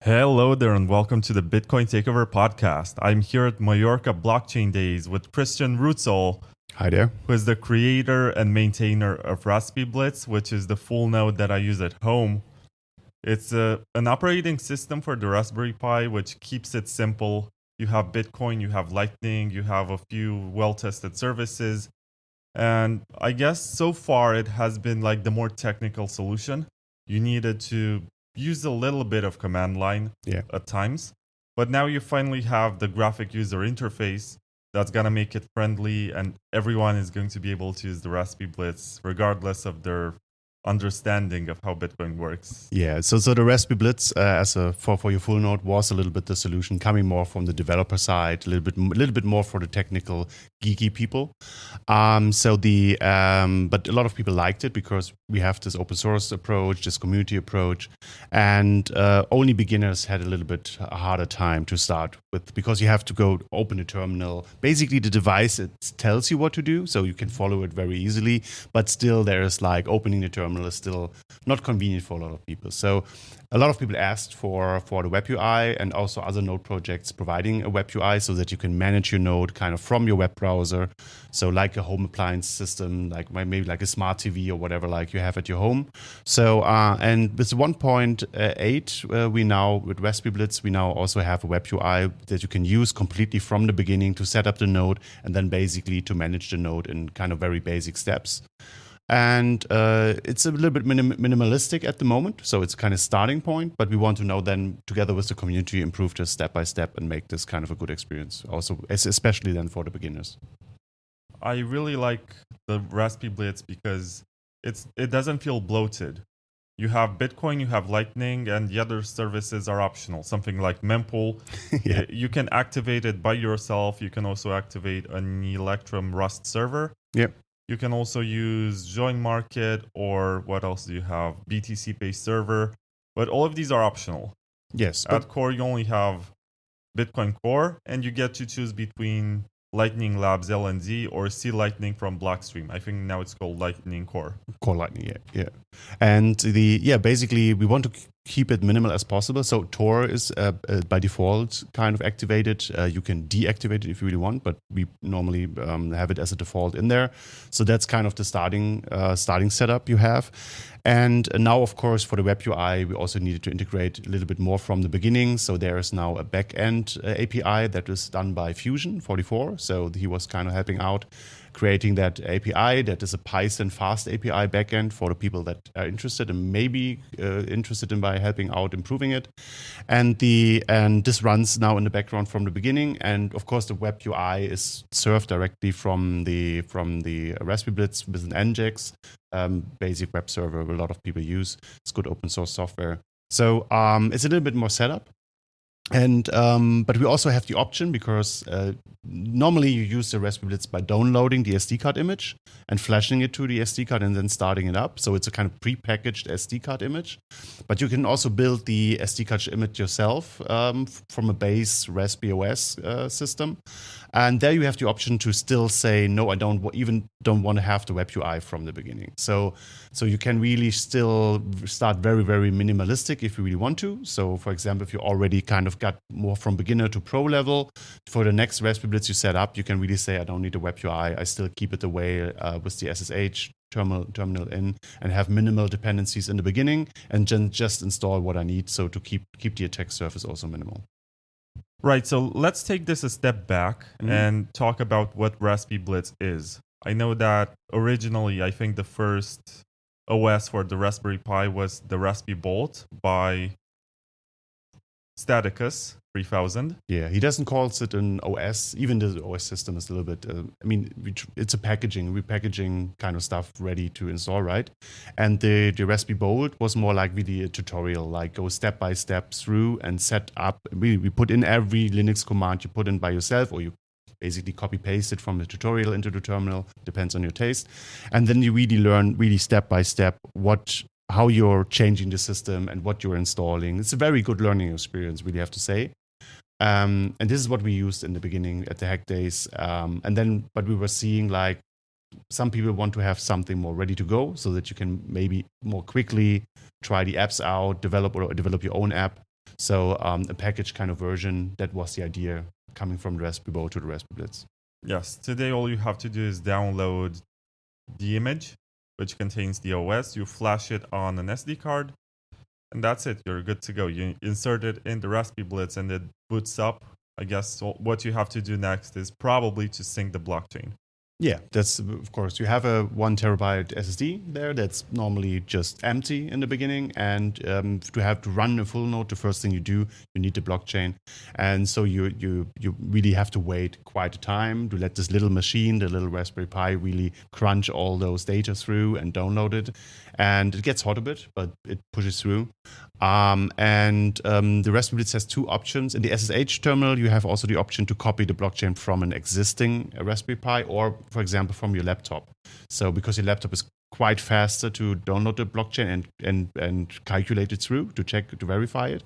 Hello there and welcome to the Bitcoin Takeover podcast. I'm here at Mallorca Blockchain Days with Christian Rootzoll. Hi there. Who is the creator and maintainer of RaspiBlitz, which is the full node that I use at home. It's an operating system for the Raspberry Pi, which keeps it simple. You have Bitcoin, you have Lightning, you have a few well-tested services. And I guess so far it has been like the more technical solution. You needed to use a little bit of command line at times. But now you finally have the graphic user interface that's going to make it friendly, and everyone is going to be able to use the RaspiBlitz regardless of their understanding of how Bitcoin works. Yeah, so the RaspiBlitz for your full node was a little bit the solution, coming more from the developer side, a little bit more for the technical geeky people. But a lot of people liked it because we have this open source approach, this community approach, and only beginners had a little bit a harder time to start with because you have to go open a terminal. Basically, the device it tells you what to do, so you can follow it very easily. But still, there's like opening the terminal is still not convenient for a lot of people. So a lot of people asked for the web UI and also other node projects providing a web UI so that you can manage your node kind of from your web browser. So like a home appliance system, like maybe like a smart TV or whatever like you have at your home. So and with 1.8, we now with RaspiBlitz, we now also have a web UI that you can use completely from the beginning to set up the node and then basically to manage the node in kind of very basic steps. And it's a little bit minimalistic at the moment, so it's kind of starting point. But we want to now then, together with the community, improve this step by step and make this kind of a good experience. Also, especially then for the beginners. I really like the RaspiBlitz because it doesn't feel bloated. You have Bitcoin, you have Lightning, and the other services are optional. Something like mempool, you can activate it by yourself. You can also activate an Electrum Rust server. Yep. You can also use Join Market, or what else do you have? BTC Pay Server. But all of these are optional. Yes. At core, you only have Bitcoin Core, and you get to choose between Lightning Labs LNZ or C Lightning from Blockstream. I think now it's called Lightning Core. Core Lightning, yeah. And basically we want to keep it minimal as possible. So Tor is by default kind of activated. You can deactivate it if you really want, but we normally have it as a default in there. So that's kind of the starting setup you have. And now, of course, for the web UI, we also needed to integrate a little bit more from the beginning. So there is now a backend API that is done by Fusion44. So he was kind of helping out creating that API. That is a Python fast API backend for the people that are interested and maybe interested in by helping out improving it. And this runs now in the background from the beginning. And of course, the web UI is served directly from the RaspiBlitz with an Nginx. Basic web server a lot of people use. It's good open source software. So it's a little bit more setup. And but we also have the option because normally you use the RaspiBlitz by downloading the SD card image and flashing it to the SD card and then starting it up. So it's a kind of pre-packaged SD card image. But you can also build the SD card image yourself from a base RaspiOS system. And there you have the option to still say, no, I don't want to have the web UI from the beginning. So you can really still start very, very minimalistic if you really want to. So for example, if you already kind of got more from beginner to pro level, for the next RaspiBlitz you set up, you can really say, I don't need a web UI. I still keep it the way with the SSH terminal in and have minimal dependencies in the beginning and just install what I need. So to keep the attack surface also minimal. Right, so let's take this a step back and talk about what RaspiBlitz is. I know that originally, I think the first OS for the Raspberry Pi was the RaspiBolt by Staticus 3000. Yeah, he doesn't call it an OS. Even the OS system is a little bit, it's a repackaging kind of stuff ready to install, right? And the RaspiBolt was more like really a tutorial, like go step by step through and set up. We put in every Linux command you put in by yourself, or you basically copy paste it from the tutorial into the terminal, depends on your taste. And then you really learn really step by step how you're changing the system and what you're installing. It's a very good learning experience, really have to say. And this is what we used in the beginning at the Hack Days. But we were seeing like some people want to have something more ready to go so that you can maybe more quickly try the apps out, develop your own app. So a package kind of version, that was the idea coming from the Raspberry Pi to the RaspiBlitz. Yes, today all you have to do is download the image, which contains the OS. You flash it on an SD card, and that's it. You're good to go. You insert it in the RaspiBlitz, and it boots up. I guess what you have to do next is probably to sync the blockchain. Yeah, that's, of course, you have a 1 terabyte SSD there that's normally just empty in the beginning. And to have to run a full node, the first thing you do, you need the blockchain. And so you really have to wait quite a time to let this little machine, the little Raspberry Pi, really crunch all those data through and download it. And it gets hot a bit, but it pushes through. The RaspiBlitz has 2 options. In the SSH terminal, you have also the option to copy the blockchain from an existing Raspberry Pi or, for example, from your laptop. So because your laptop is quite faster to download the blockchain and calculate it through to verify it.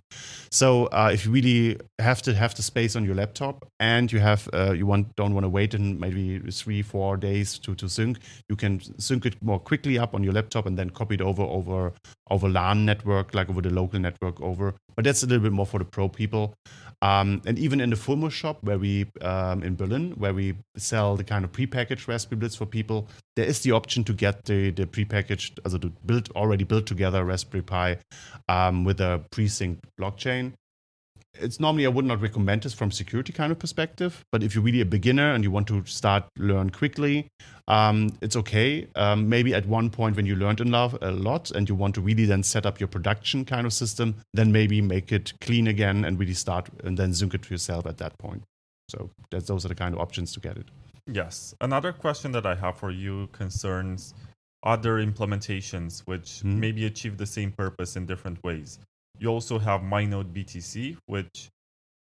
So if you really have to have the space on your laptop and you have don't want to wait in maybe 3-4 days to sync, you can sync it more quickly up on your laptop and then copy it over LAN network, like over the local network over. But that's a little bit more for the pro people. And even in the Fulmo shop, where we in Berlin, where we sell the kind of prepackaged RaspiBlitz for people, there is the option to get the prepackaged, also the already built together Raspberry Pi with a pre-synced blockchain. It's normally, I would not recommend this from security kind of perspective, but if you're really a beginner and you want to learn quickly, it's okay. Maybe at one point when you learned a lot and you want to really then set up your production kind of system, then maybe make it clean again and really start and then sync it to yourself at that point. So those are the kind of options to get it. Yes. Another question that I have for you concerns other implementations which maybe achieve the same purpose in different ways. You also have MyNode BTC, which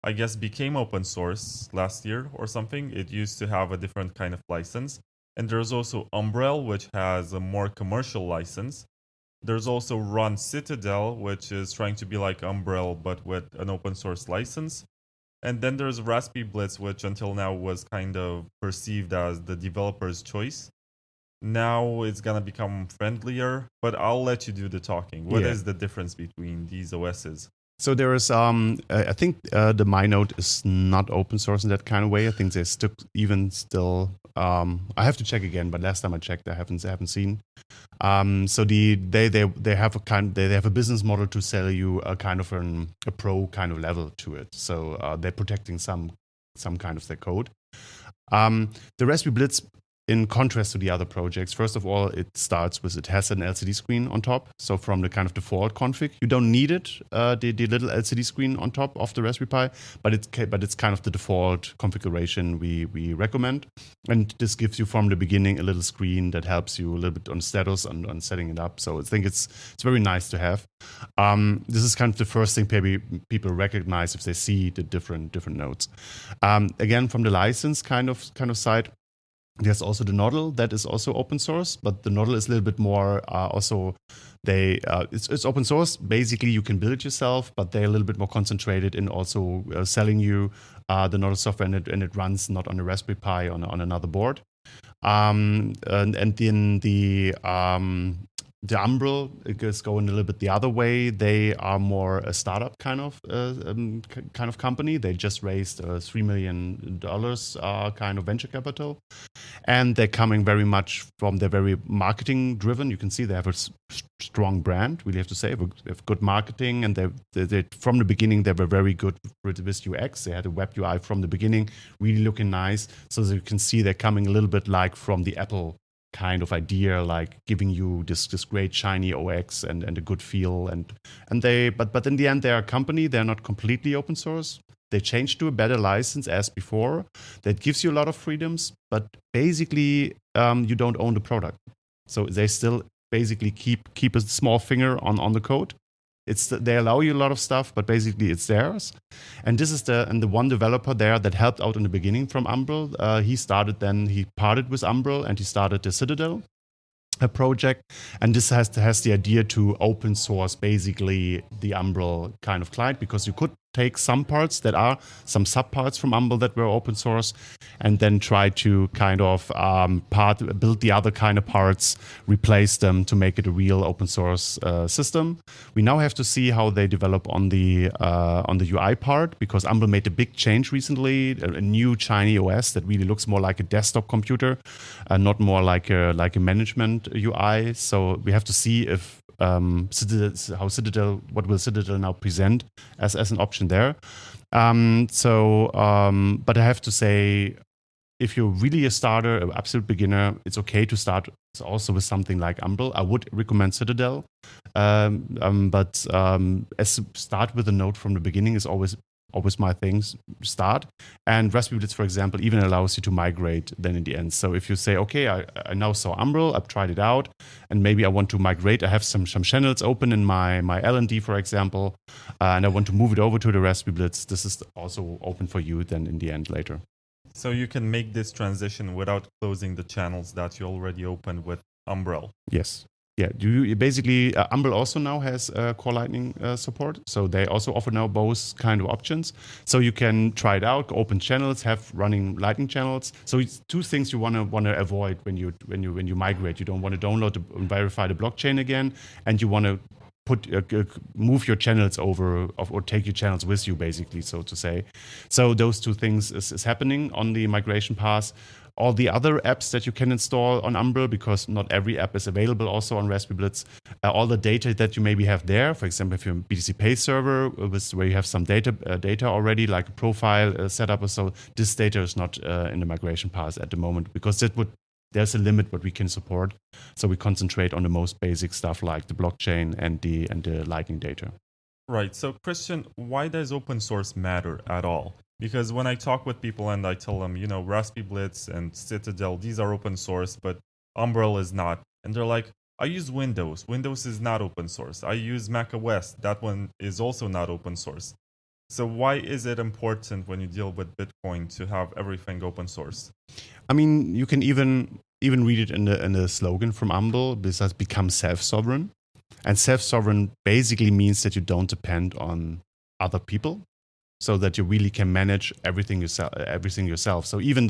I guess became open source last year or something. It used to have a different kind of license. And there's also Umbrel, which has a more commercial license. There's also Run Citadel, which is trying to be like Umbrel, but with an open source license. And then there's RaspiBlitz, which until now was kind of perceived as the developer's choice. Now it's going to become friendlier, but I'll let you do the talking. What is the difference between these OSs? So there is, I think the MyNode is not open source in that kind of way. I think they still. I have to check again, but last time I checked, I haven't seen. So they have a business model to sell you a kind of a pro kind of level to it. So they're protecting some kind of their code. The RaspiBlitz, in contrast to the other projects, first of all, it has an LCD screen on top. So from the kind of default config, you don't need it, the little LCD screen on top of the Raspberry Pi, but it's kind of the default configuration we recommend. And this gives you from the beginning a little screen that helps you a little bit on status on setting it up. So I think it's very nice to have. This is kind of the first thing maybe people recognize if they see the different nodes. Again, from the license kind of side, there's also the Noddle that is also open source, but the Noddle is a little bit more it's open source. Basically, you can build it yourself, but they're a little bit more concentrated in also selling you the Noddle software, and it runs not on a Raspberry Pi on another board. And then the Umbrel is going a little bit the other way. They are more a startup kind of company. They just raised $3 million kind of venture capital, and they're coming very much from they're very marketing driven. You can see they have a strong brand. Really have to say they have good marketing, and they from the beginning they were very good with UX. They had a web UI from the beginning, really looking nice. So as you can see, they're coming a little bit like from the Apple kind of idea, like giving you this great shiny UX and a good feel, but in the end they're a company. They're not completely open source. They changed to a better license as before that gives you a lot of freedoms, but basically you don't own the product. So they still basically keep a small finger on the code. They allow you a lot of stuff, but basically it's theirs. And this is the one developer there that helped out in the beginning from Umbrel. He parted with Umbrel and he started the Citadel project. And this has the idea to open source basically the Umbrel kind of client, because you could take some parts that are some subparts from Umbrel that were open source, and then try to kind of build the other kind of parts, replace them to make it a real open source system. We now have to see how they develop on the UI part, because Umbrel made a big change recently, a new shiny OS that really looks more like a desktop computer, not more like a management UI. So we have to see if what will Citadel now present as an option there. But I have to say, if you're really a starter, an absolute beginner, it's okay to start also with something like Umbrel. I would recommend Citadel, but start with a node from the beginning is always my things start. And RaspiBlitz, for example, even allows you to migrate then in the end. So if you say, okay, I now saw Umbrel, I've tried it out, and maybe I want to migrate, I have some channels open in my L&D, for example, and I want to move it over to the RaspiBlitz, this is also open for you then in the end later. So you can make this transition without closing the channels that you already opened with Umbrel. Yes. Yeah, basically, Umbrel also now has Core Lightning support. So they also offer now both kind of options. So you can try it out, open channels, have running Lightning channels. So it's two things you want to avoid when you migrate. You don't want to download and verify the blockchain again, and you want to move your channels over or take your channels with you, basically, so to say. So those two things is happening on the migration path. All the other apps that you can install on Umbrel, because not every app is available also on RaspiBlitz, all the data that you maybe have there, for example, if you're a BTC Pay server where you have some data already, like a profile setup or so, this data is not in the migration path at the moment, because there's a limit what we can support. So we concentrate on the most basic stuff like the blockchain and the Lightning data. Right. So Christian, why does open source matter at all? Because when I talk with people and I tell them, RaspiBlitz and Citadel, these are open source, but Umbrel is not. And they're like, I use Windows. Windows is not open source. I use macOS. That one is also not open source. So why is it important when you deal with Bitcoin to have everything open source? I mean, you can even read it in the slogan from Umbrel. This has become self-sovereign. And self-sovereign basically means that you don't depend on other people, so that you really can manage everything yourself. So even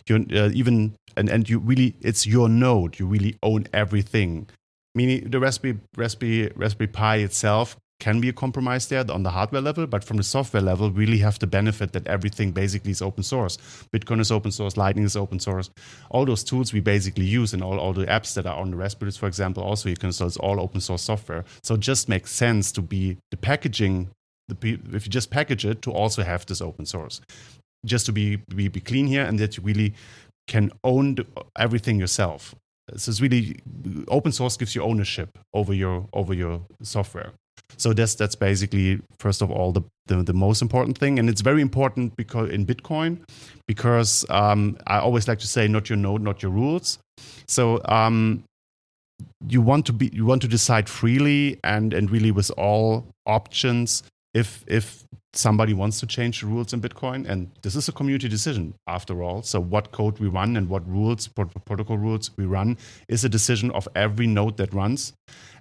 you really, it's your node. You really own everything. Meaning the Raspberry Pi itself can be a compromise there on the hardware level, but from the software level, really have the benefit that everything basically is open source. Bitcoin is open source, Lightning is open source. All those tools we basically use, and all the apps that are on the RaspiBlitz, for example, also you can install, it's all open source software. So it just makes sense to be the packaging. If you just package it, to also have this open source, just to be clean here, and that you really can own everything yourself. So it's really open source gives you ownership over your software. So that's basically, first of all, the most important thing, and it's very important because in Bitcoin, because I always like to say, not your node, not your rules. So you want to decide freely and really with all options. If somebody wants to change the rules in Bitcoin, and this is a community decision after all, so what code we run and what rules, protocol rules we run is a decision of every node that runs,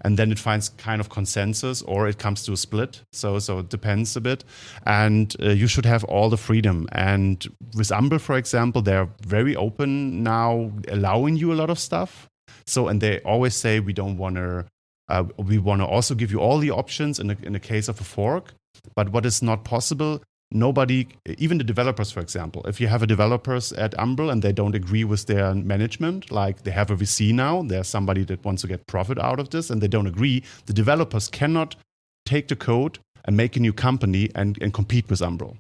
and then it finds kind of consensus or it comes to a split. So it depends a bit, and you should have all the freedom. And with Umbrel, for example, they're very open now, allowing you a lot of stuff. So, and they always say we want to also give you all the options in the case of a fork. But what is not possible, nobody, even the developers, for example, if you have a developers at Umbrel and they don't agree with their management, like they have a VC now, there's somebody that wants to get profit out of this and they don't agree, the developers cannot take the code and make a new company and compete with Umbrel,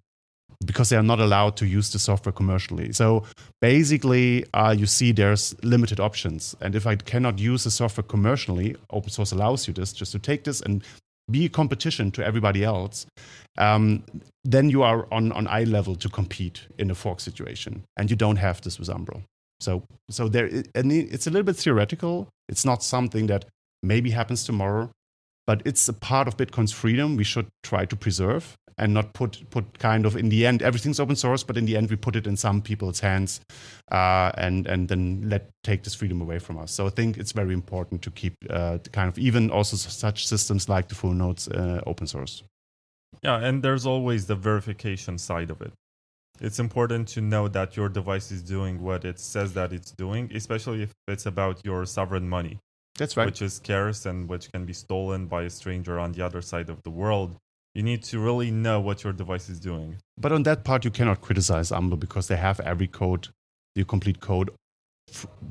because they are not allowed to use the software commercially. So basically, you see there's limited options. And if I cannot use the software commercially, open source allows you this, just to take this and be a competition to everybody else, then you are on eye level to compete in a fork situation. And you don't have this with Umbrel. So there, and it's a little bit theoretical. It's not something that maybe happens tomorrow, but it's a part of Bitcoin's freedom we should try to preserve and not put kind of, in the end, everything's open source, but in the end we put it in some people's hands and then take this freedom away from us. So I think it's very important to keep kind of even also such systems like the full nodes open source. Yeah, and there's always the verification side of it. It's important to know that your device is doing what it says that it's doing, especially if it's about your sovereign money. That's right. Which is scarce and which can be stolen by a stranger on the other side of the world. You need to really know what your device is doing. But on that part, you cannot criticize Umble because they have every code, the complete code,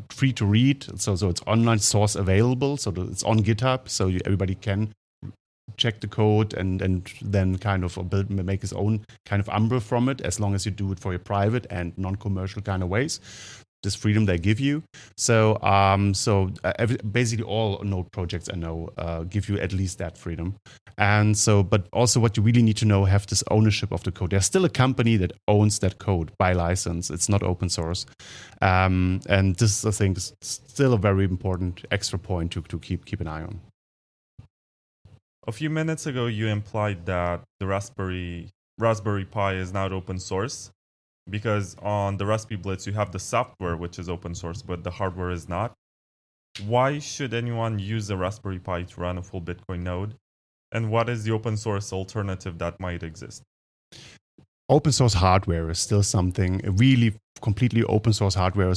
free to read. So it's online source available. So it's on GitHub. So everybody can check the code and then kind of make his own kind of Umble from it, as long as you do it for your private and non-commercial kind of ways. This freedom they give you. So basically all node projects I know give you at least that freedom. And so, but also what you really need to know, have this ownership of the code. There's still a company that owns that code by license. It's not open source. And this, I think, is still a very important extra point to keep an eye on. A few minutes ago, you implied that the Raspberry Pi is not open source, because on the RaspiBlitz, you have the software, which is open source, but the hardware is not. Why should anyone use a Raspberry Pi to run a full Bitcoin node? And what is the open source alternative that might exist? Open source hardware is still something, really completely open source hardware,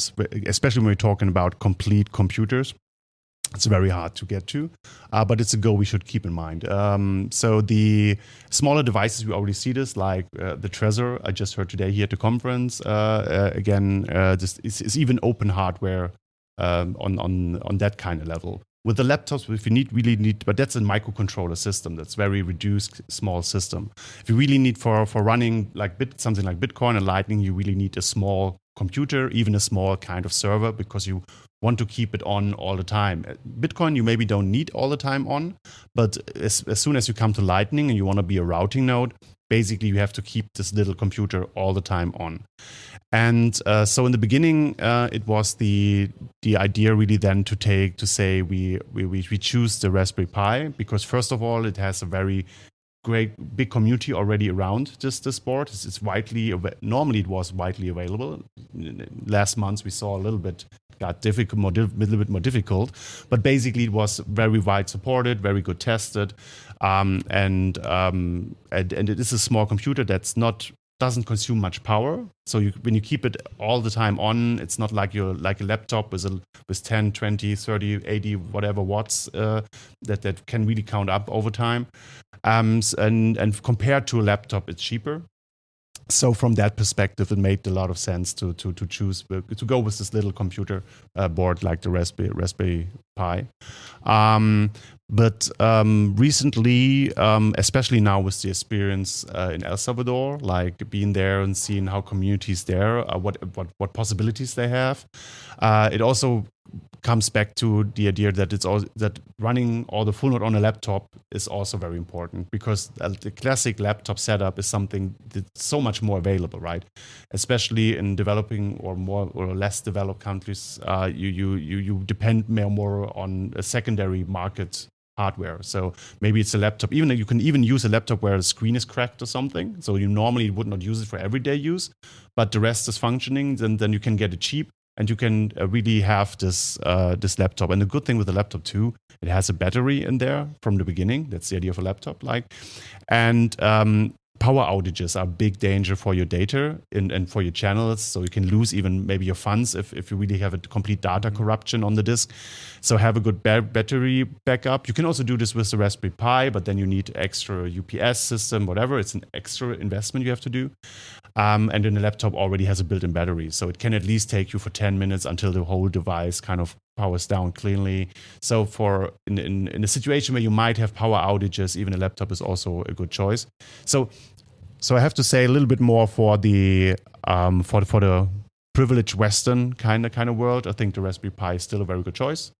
especially when we're talking about complete computers. It's very hard to get to, but it's a goal we should keep in mind. So the smaller devices, we already see this, like the Trezor I just heard today here at the conference. This is even open hardware on that kind of level. With the laptops, if you really need, but that's a microcontroller system. That's very reduced, small system. If you really need for running like something like Bitcoin and Lightning, you really need a small computer, even a small kind of server, because you want to keep it on all the time. Bitcoin, you maybe don't need all the time on, but as soon as you come to Lightning and you want to be a routing node, basically you have to keep this little computer all the time on. And so in the beginning, it was the idea really then to say we choose the Raspberry Pi, because first of all, it has a very great big community already around this board. It's normally it was widely available. Last month we saw a little bit got difficult, a little bit more difficult, but basically it was very wide supported, very good tested, and it is a small computer that's doesn't consume much power. So when you keep it all the time on, it's not like a laptop with 10, 20, 30, 80, whatever watts that can really count up over time. And compared to a laptop, it's cheaper. So from that perspective, it made a lot of sense to choose to go with this little computer board like the Raspberry Pi. But recently, especially now with the experience in El Salvador, like being there and seeing how communities there, what possibilities they have, it also comes back to the idea that that running all the full node on a laptop is also very important, because the classic laptop setup is something that's so much more available, right? Especially in developing or more or less developed countries, you depend more on a secondary market hardware. So maybe it's a laptop. You can even use a laptop where the screen is cracked or something. So you normally would not use it for everyday use, but the rest is functioning. Then you can get it cheap. And you can really have this laptop. And the good thing with the laptop too, it has a battery in there from the beginning. That's the idea of a laptop, and power outages are a big danger for your data and for your channels. So you can lose even maybe your funds if you really have a complete data corruption on the disk. So have a good battery backup. You can also do this with the Raspberry Pi, but then you need extra UPS system, whatever. It's an extra investment you have to do. And then the laptop already has a built-in battery. So it can at least take you for 10 minutes until the whole device kind of powers down cleanly. So in a situation where you might have power outages, even a laptop is also a good choice. So I have to say a little bit more for the privileged Western kind of world. I think the Raspberry Pi is still a very good choice.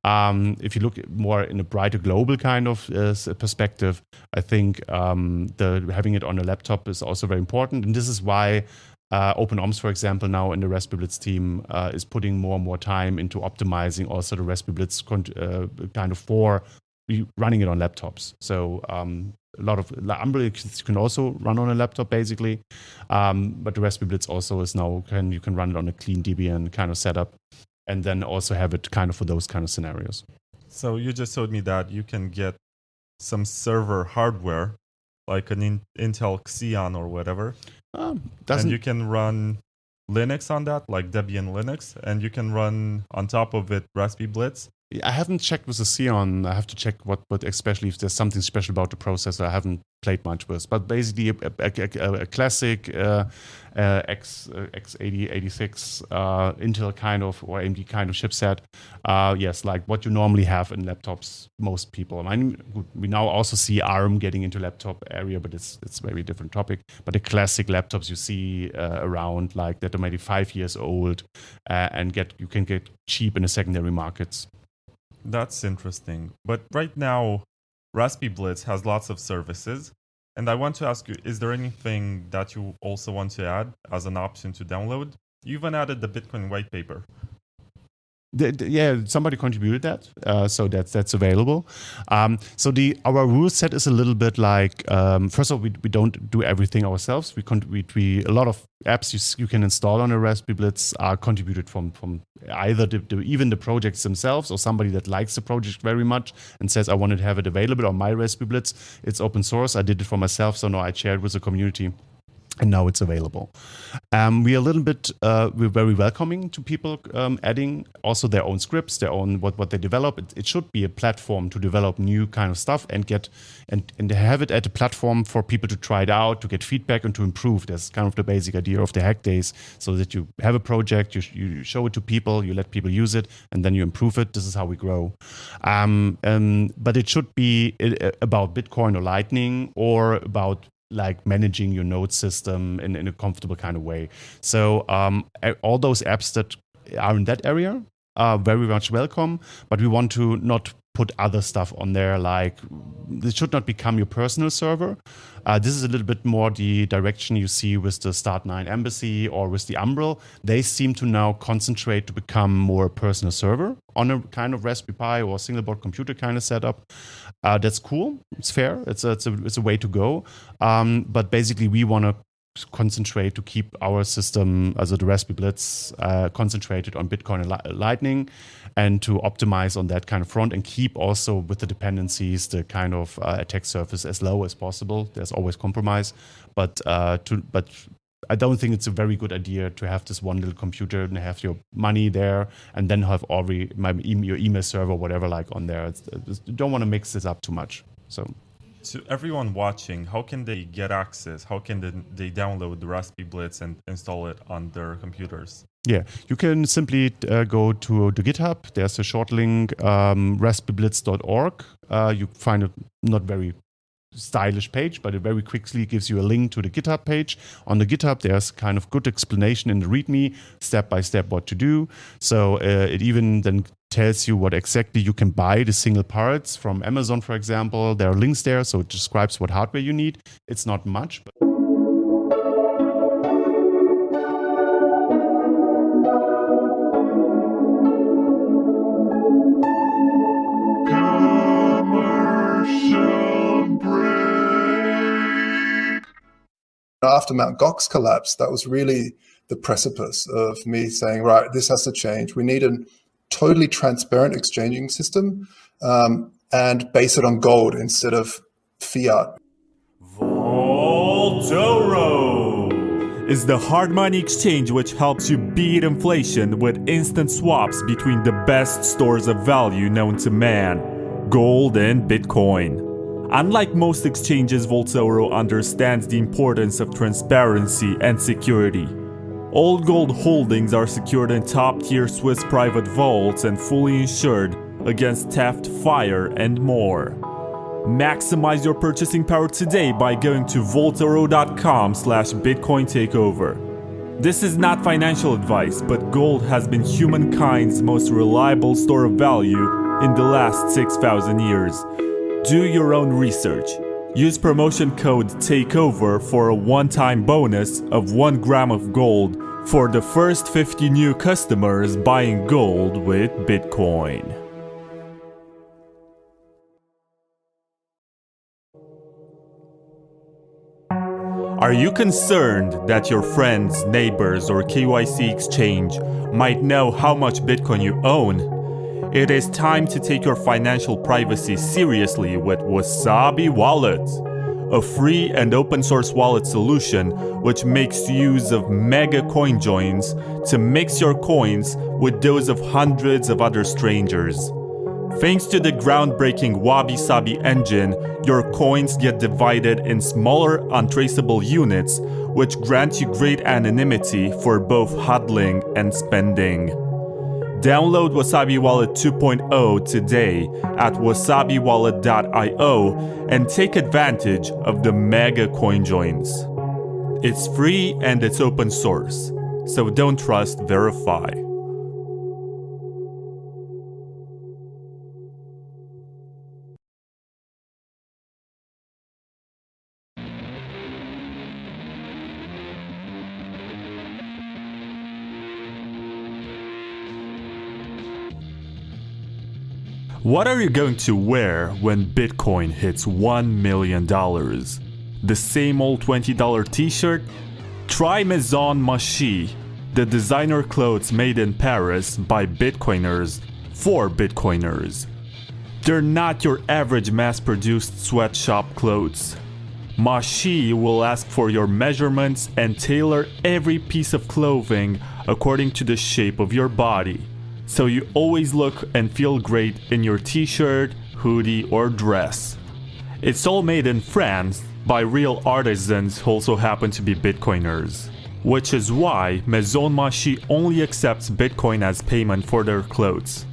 If you look more in a brighter global kind of perspective, I think having it on a laptop is also very important. And this is why OpenOMS, for example, now in the RaspiBlitz team is putting more and more time into optimizing also the RaspiBlitz kind of for running it on laptops. So a lot of Umbrella can also run on a laptop basically, but the RaspiBlitz also is now you can run it on a clean Debian kind of setup, and then also have it kind of for those kind of scenarios. So you just told me that you can get some server hardware like an Intel Xeon or whatever. And Doesn't you can run Linux on that, like Debian Linux, and you can run on top of it RaspiBlitz. I haven't checked with the Xeon. I have to check what especially if there's something special about the processor. I haven't played much with, but basically a classic x80, 86 Intel kind of or AMD kind of chipset. Yes, like what you normally have in laptops. Most people. I mean, we now also see ARM getting into laptop area, but it's a very different topic. But the classic laptops you see around, like that are maybe 5 years old, and you can get cheap in the secondary markets. That's interesting. But right now, RaspiBlitz has lots of services. And I want to ask you, is there anything that you also want to add as an option to download? You even added the Bitcoin white paper. Yeah, somebody contributed that, so that's available. So our rule set is a little bit like, first of all, we don't do everything ourselves. We a lot of apps you can install on a RaspiBlitz are contributed from either even the projects themselves or somebody that likes the project very much and says, I want to have it available on my RaspiBlitz. It's open source. I did it for myself, so now I shared with the community. And now it's available. We're a little bit, we're very welcoming to people adding also their own scripts, their own what they develop. It should be a platform to develop new kind of stuff and get and have it at a platform for people to try it out, to get feedback and to improve. That's kind of the basic idea of the Hack Days, so that you have a project, you show it to people, you let people use it, and then you improve it. This is how we grow. But it should be about Bitcoin or Lightning or about like managing your node system in a comfortable kind of way. So all those apps that are in that area are very much welcome, but we want to not put other stuff on there, like this should not become your personal server. This is a little bit more the direction you see with the Start9 Embassy or with the Umbrel. They seem to now concentrate to become more personal server on a kind of Raspberry Pi or single board computer kind of setup. That's cool. It's fair. It's a way to go. But basically, we want to concentrate to keep our system, also the RaspiBlitz, concentrated on Bitcoin and Lightning, and to optimize on that kind of front and keep also with the dependencies the kind of attack surface as low as possible. There's always compromise, but I don't think it's a very good idea to have this one little computer and have your money there and then have your email server or whatever like on there. You don't want to mix this up too much. So. To everyone watching, how can they get access? How can they download the RaspiBlitz and install it on their computers? Yeah, you can simply go to the GitHub. There's a short link, raspiblitz.org. You find a not very stylish page, but it very quickly gives you a link to the GitHub page. On the GitHub, there's kind of good explanation in the README, step by step what to do. So it even then tells you what exactly you can buy, the single parts from Amazon, for example. There are links there, so it describes what hardware you need. It's not much, but after Mt. Gox collapsed, that was really the precipice of me saying, right, this has to change. We need a totally transparent exchanging system and base it on gold instead of fiat. Vaultoro is the hard money exchange which helps you beat inflation with instant swaps between the best stores of value known to man, gold and Bitcoin. Unlike most exchanges, Vaultoro understands the importance of transparency and security. All gold holdings are secured in top-tier Swiss private vaults and fully insured against theft, fire, and more. Maximize your purchasing power today by going to vaultoro.com/Bitcoin takeover. This is not financial advice, but gold has been humankind's most reliable store of value in the last 6,000 years. Do your own research. Use promotion code TAKEOVER for a one-time bonus of 1 gram of gold for the first 50 new customers buying gold with Bitcoin. Are you concerned that your friends, neighbors, or KYC exchange might know how much Bitcoin you own? It is time to take your financial privacy seriously with Wasabi Wallet. a free and open source wallet solution which makes use of mega coin joins to mix your coins with those of hundreds of other strangers. Thanks to the groundbreaking Wabi Sabi engine, your coins get divided in smaller, untraceable units, which grant you great anonymity for both hodling and spending. Download Wasabi Wallet 2.0 today at wasabiwallet.io and take advantage of the mega coin joins. It's free and it's open source, so don't trust, verify. What are you going to wear when Bitcoin hits $1 million? The same old $20 t-shirt? Try Maison Machi, the designer clothes made in Paris by Bitcoiners for Bitcoiners. They're not your average mass-produced sweatshop clothes. Machi will ask for your measurements and tailor every piece of clothing according to the shape of your body, so you always look and feel great in your t-shirt, hoodie, or dress. It's all made in France by real artisans who also happen to be Bitcoiners, which is why Maison Machi only accepts Bitcoin as payment for their clothes.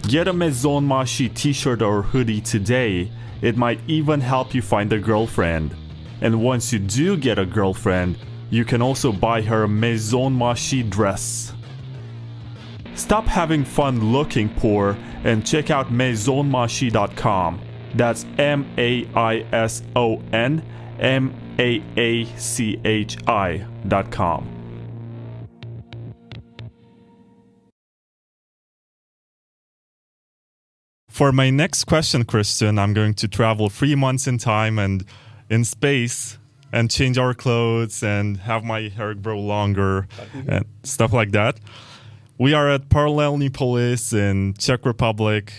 Get a Maison Machi t-shirt or hoodie today. It might even help you find a girlfriend. And once you do get a girlfriend, you can also buy her a Maison Machi dress. Stop having fun looking poor and check out maisonmachi.com. That's MaisonMaachi.com. For my next question, Christian, I'm going to travel 3 months in time and in space and change our clothes and have my hair grow longer and stuff like that. We are at Paralelni Polis in Czech Republic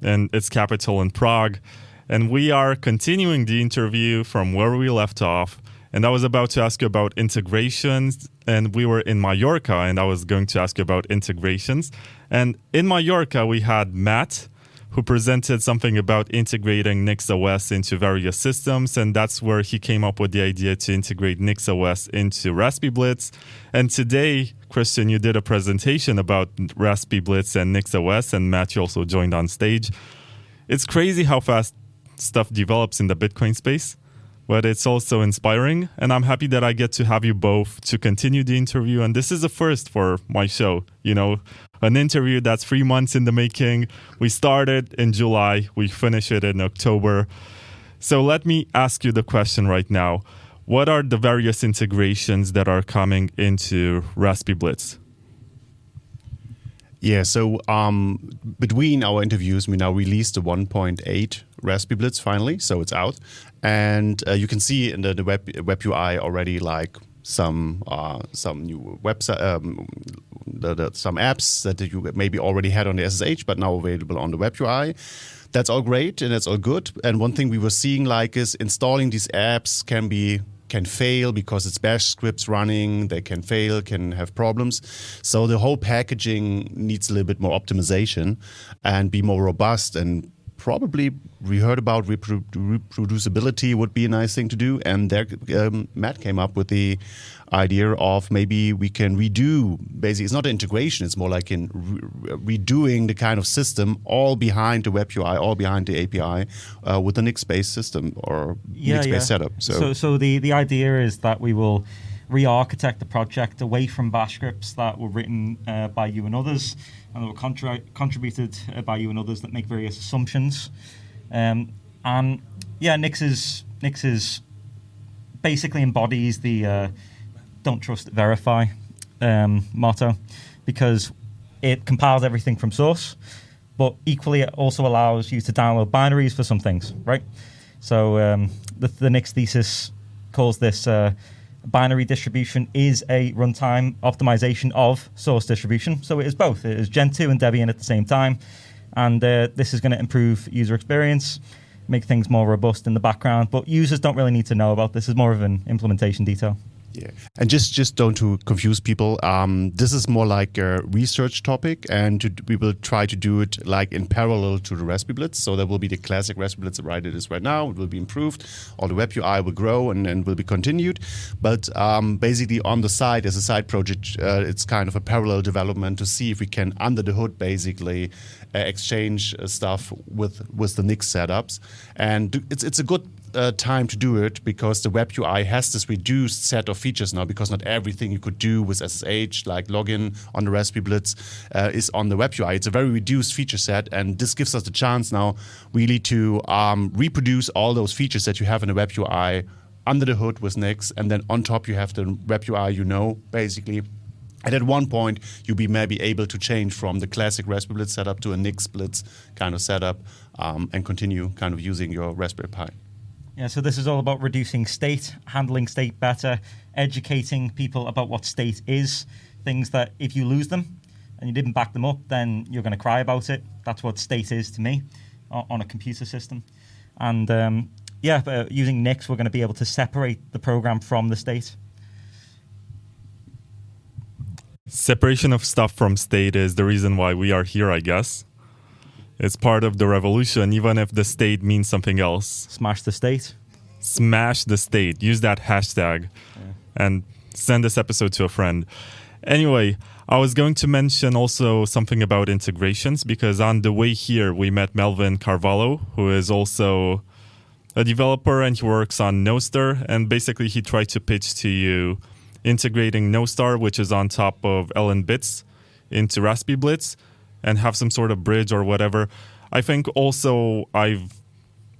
and its capital in Prague. And we are continuing the interview from where we left off. And I was about to ask you about integrations. And we were in Mallorca and I was going to ask you about integrations. And in Mallorca, we had Matt, who presented something about integrating NixOS into various systems, and that's where he came up with the idea to integrate NixOS into RaspiBlitz. And today, Christian, you did a presentation about RaspiBlitz and NixOS, and Matthew also joined on stage. It's crazy how fast stuff develops in the Bitcoin space, but it's also inspiring, and I'm happy that I get to have you both to continue the interview. And this is a first for my show, an interview that's 3 months in the making. We started in July, we finish it in October. So let me ask you the question right now. What are the various integrations that are coming into RaspiBlitz? Yeah, so between our interviews, we now released the 1.8 RaspiBlitz finally, so it's out. And you can see in the web UI already like some new website, some apps that you maybe already had on the SSH, but now available on the web UI. That's all great and that's all good. And one thing we were seeing is installing these apps can fail because it's bash scripts running. They can fail, can have problems. So the whole packaging needs a little bit more optimization and be more robust. And probably we heard about reproducibility would be a nice thing to do. And there, Matt came up with the idea of maybe we can redo. Basically, it's not an integration. It's more like in redoing the kind of system all behind the web UI, all behind the API with a Nix-based system or Nix-based setup. So the idea is that we will re-architect the project away from bash scripts that were written by you and others, and that were contributed by you and others that make various assumptions. Nix is basically embodies the don't trust, verify motto, because it compiles everything from source, but equally it also allows you to download binaries for some things, right? So the Nix thesis calls this binary distribution is a runtime optimization of source distribution. So it is both. It is Gen 2 and Debian at the same time. And this is going to improve user experience. make things more robust in the background. But users don't really need to know about this. It's more of an implementation detail. Yeah, and just don't to confuse people. This is more like a research topic, and we will try to do it like in parallel to the RaspiBlitz. So there will be the classic RaspiBlitz right it is right now. It will be improved. All the web UI will grow and will be continued. But basically on the side, as a side project, it's kind of a parallel development to see if we can, under the hood, basically exchange stuff with the Nix setups. And it's a good time to do it because the web UI has this reduced set of features now, because not everything you could do with SSH, like login on the RaspiBlitz, is on the web UI. It's a very reduced feature set, and this gives us the chance now really to reproduce all those features that you have in the web UI under the hood with Nix, and then on top you have the web UI, basically. And at one point, you'll be maybe able to change from the classic RaspiBlitz setup to a NixBlitz kind of setup, and continue kind of using your Raspberry Pi. Yeah, so this is all about reducing state, handling state better, educating people about what state is, things that if you lose them and you didn't back them up, then you're going to cry about it. That's what state is to me on a computer system. And using Nix, we're going to be able to separate the program from the state. Separation of stuff from state is the reason why we are here, I guess. It's part of the revolution, even if the state means something else. Smash the state. Smash the state. Use that hashtag and send this episode to a friend. Anyway, I was going to mention also something about integrations, because on the way here, we met Melvin Carvalho, who is also a developer, and he works on Nostr. And basically, he tried to pitch to you integrating Nostr, which is on top of LNbits, into RaspiBlitz, and have some sort of bridge or whatever. I think also I've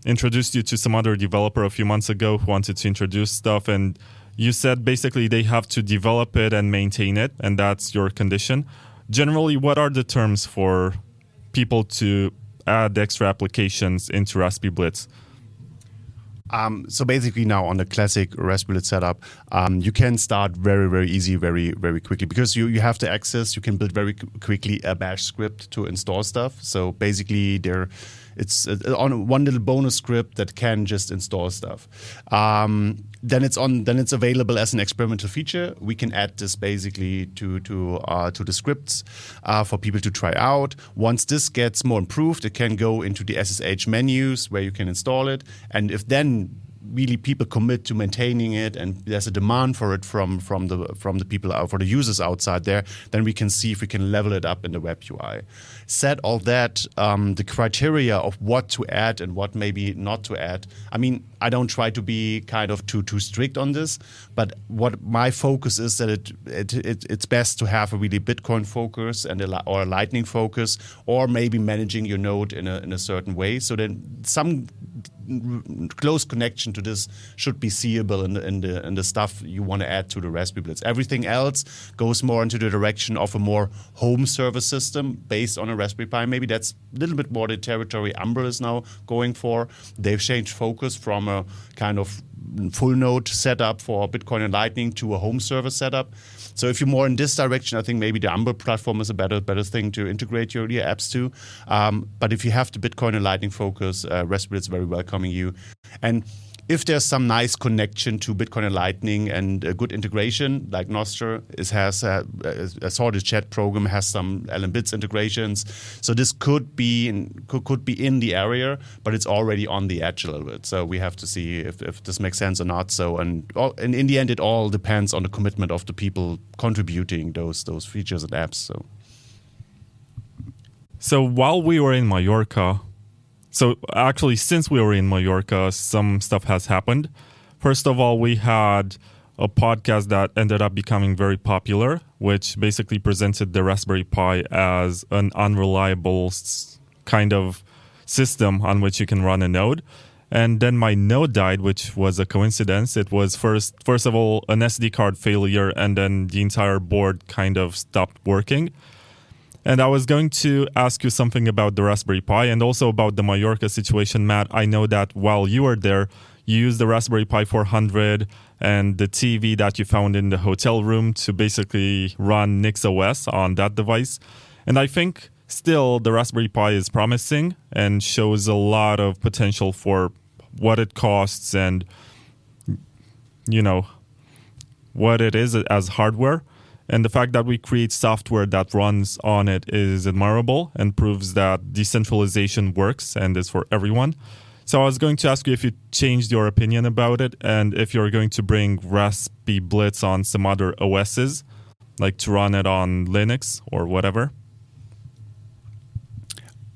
introduced you to some other developer a few months ago who wanted to introduce stuff, and you said basically they have to develop it and maintain it, and that's your condition. Generally, what are the terms for people to add extra applications into RaspiBlitz? So basically now on the classic RaspiBlitz setup, you can start very, very easy, very, very quickly, because you have the access. You can build very quickly a bash script to install stuff. So basically it's on one little bonus script that can just install stuff. Then it's available as an experimental feature. We can add this basically to the scripts for people to try out. Once this gets more improved, it can go into the SSH menus where you can install it. And if then really people commit to maintaining it, and there's a demand for it from the people for the users outside there, then we can see if we can level it up in the web UI. Said all that, the criteria of what to add and what maybe not to add, I mean, I don't try to be kind of too strict on this, but what my focus is that it's best to have a really Bitcoin focus and or a Lightning focus, or maybe managing your node in a certain way, so then some close connection to this should be seeable in the stuff you want to add to the RaspiBlitz. Everything else goes more into the direction of a more home server system based on a Raspberry Pi. Maybe that's a little bit more the territory Umbrel is now going for. They've changed focus from a kind of full node setup for Bitcoin and Lightning to a home server setup. So if you're more in this direction, I think maybe the Umbrel platform is a better thing to integrate your apps to. But if you have the Bitcoin and Lightning focus, RaspiBlitz is very welcoming you. And if there's some nice connection to Bitcoin and Lightning and a good integration, like Nostr, I saw the chat program has some LNbits integrations. So this could be in the area, but it's already on the edge a little bit. So we have to see if this makes sense or not. So and in the end, it all depends on the commitment of the people contributing those features and apps. So while we were in Mallorca, since we were in Mallorca, some stuff has happened. First of all, we had a podcast that ended up becoming very popular, which basically presented the Raspberry Pi as an unreliable kind of system on which you can run a node. And then my node died, which was a coincidence. It was first of all an SD card failure, and then the entire board kind of stopped working. And I was going to ask you something about the Raspberry Pi and also about the Mallorca situation, Matt. I know that while you were there, you used the Raspberry Pi 400 and the TV that you found in the hotel room to basically run NixOS on that device. And I think Still, the Raspberry Pi is promising and shows a lot of potential for what it costs and, what it is as hardware. And the fact that we create software that runs on it is admirable and proves that decentralization works and is for everyone. So I was going to ask you if you changed your opinion about it and if you're going to bring RaspiBlitz on some other OSs, like to run it on Linux or whatever.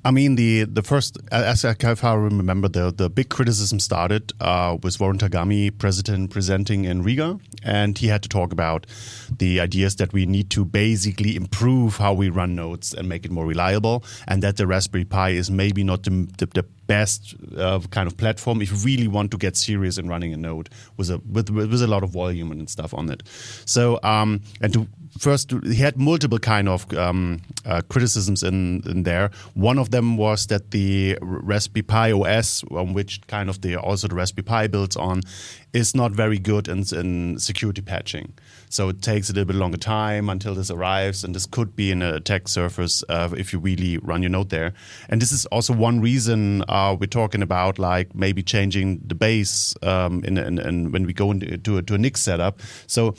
I mean, the first, as I remember, the big criticism started with Warren Tagami, presenting in Riga, and he had to talk about the ideas that we need to basically improve how we run nodes and make it more reliable, and that the Raspberry Pi is maybe not the best kind of platform if you really want to get serious in running a node with a lot of volume and stuff on it. So he had multiple kind of criticisms in there. One of them was that the Raspberry Pi OS, on which kind of the Raspberry Pi builds on, is not very good in security patching. So it takes a little bit longer time until this arrives, and this could be an attack surface if you really run your node there. And this is also one reason we're talking about like maybe changing the base in when we go into a Nix setup. So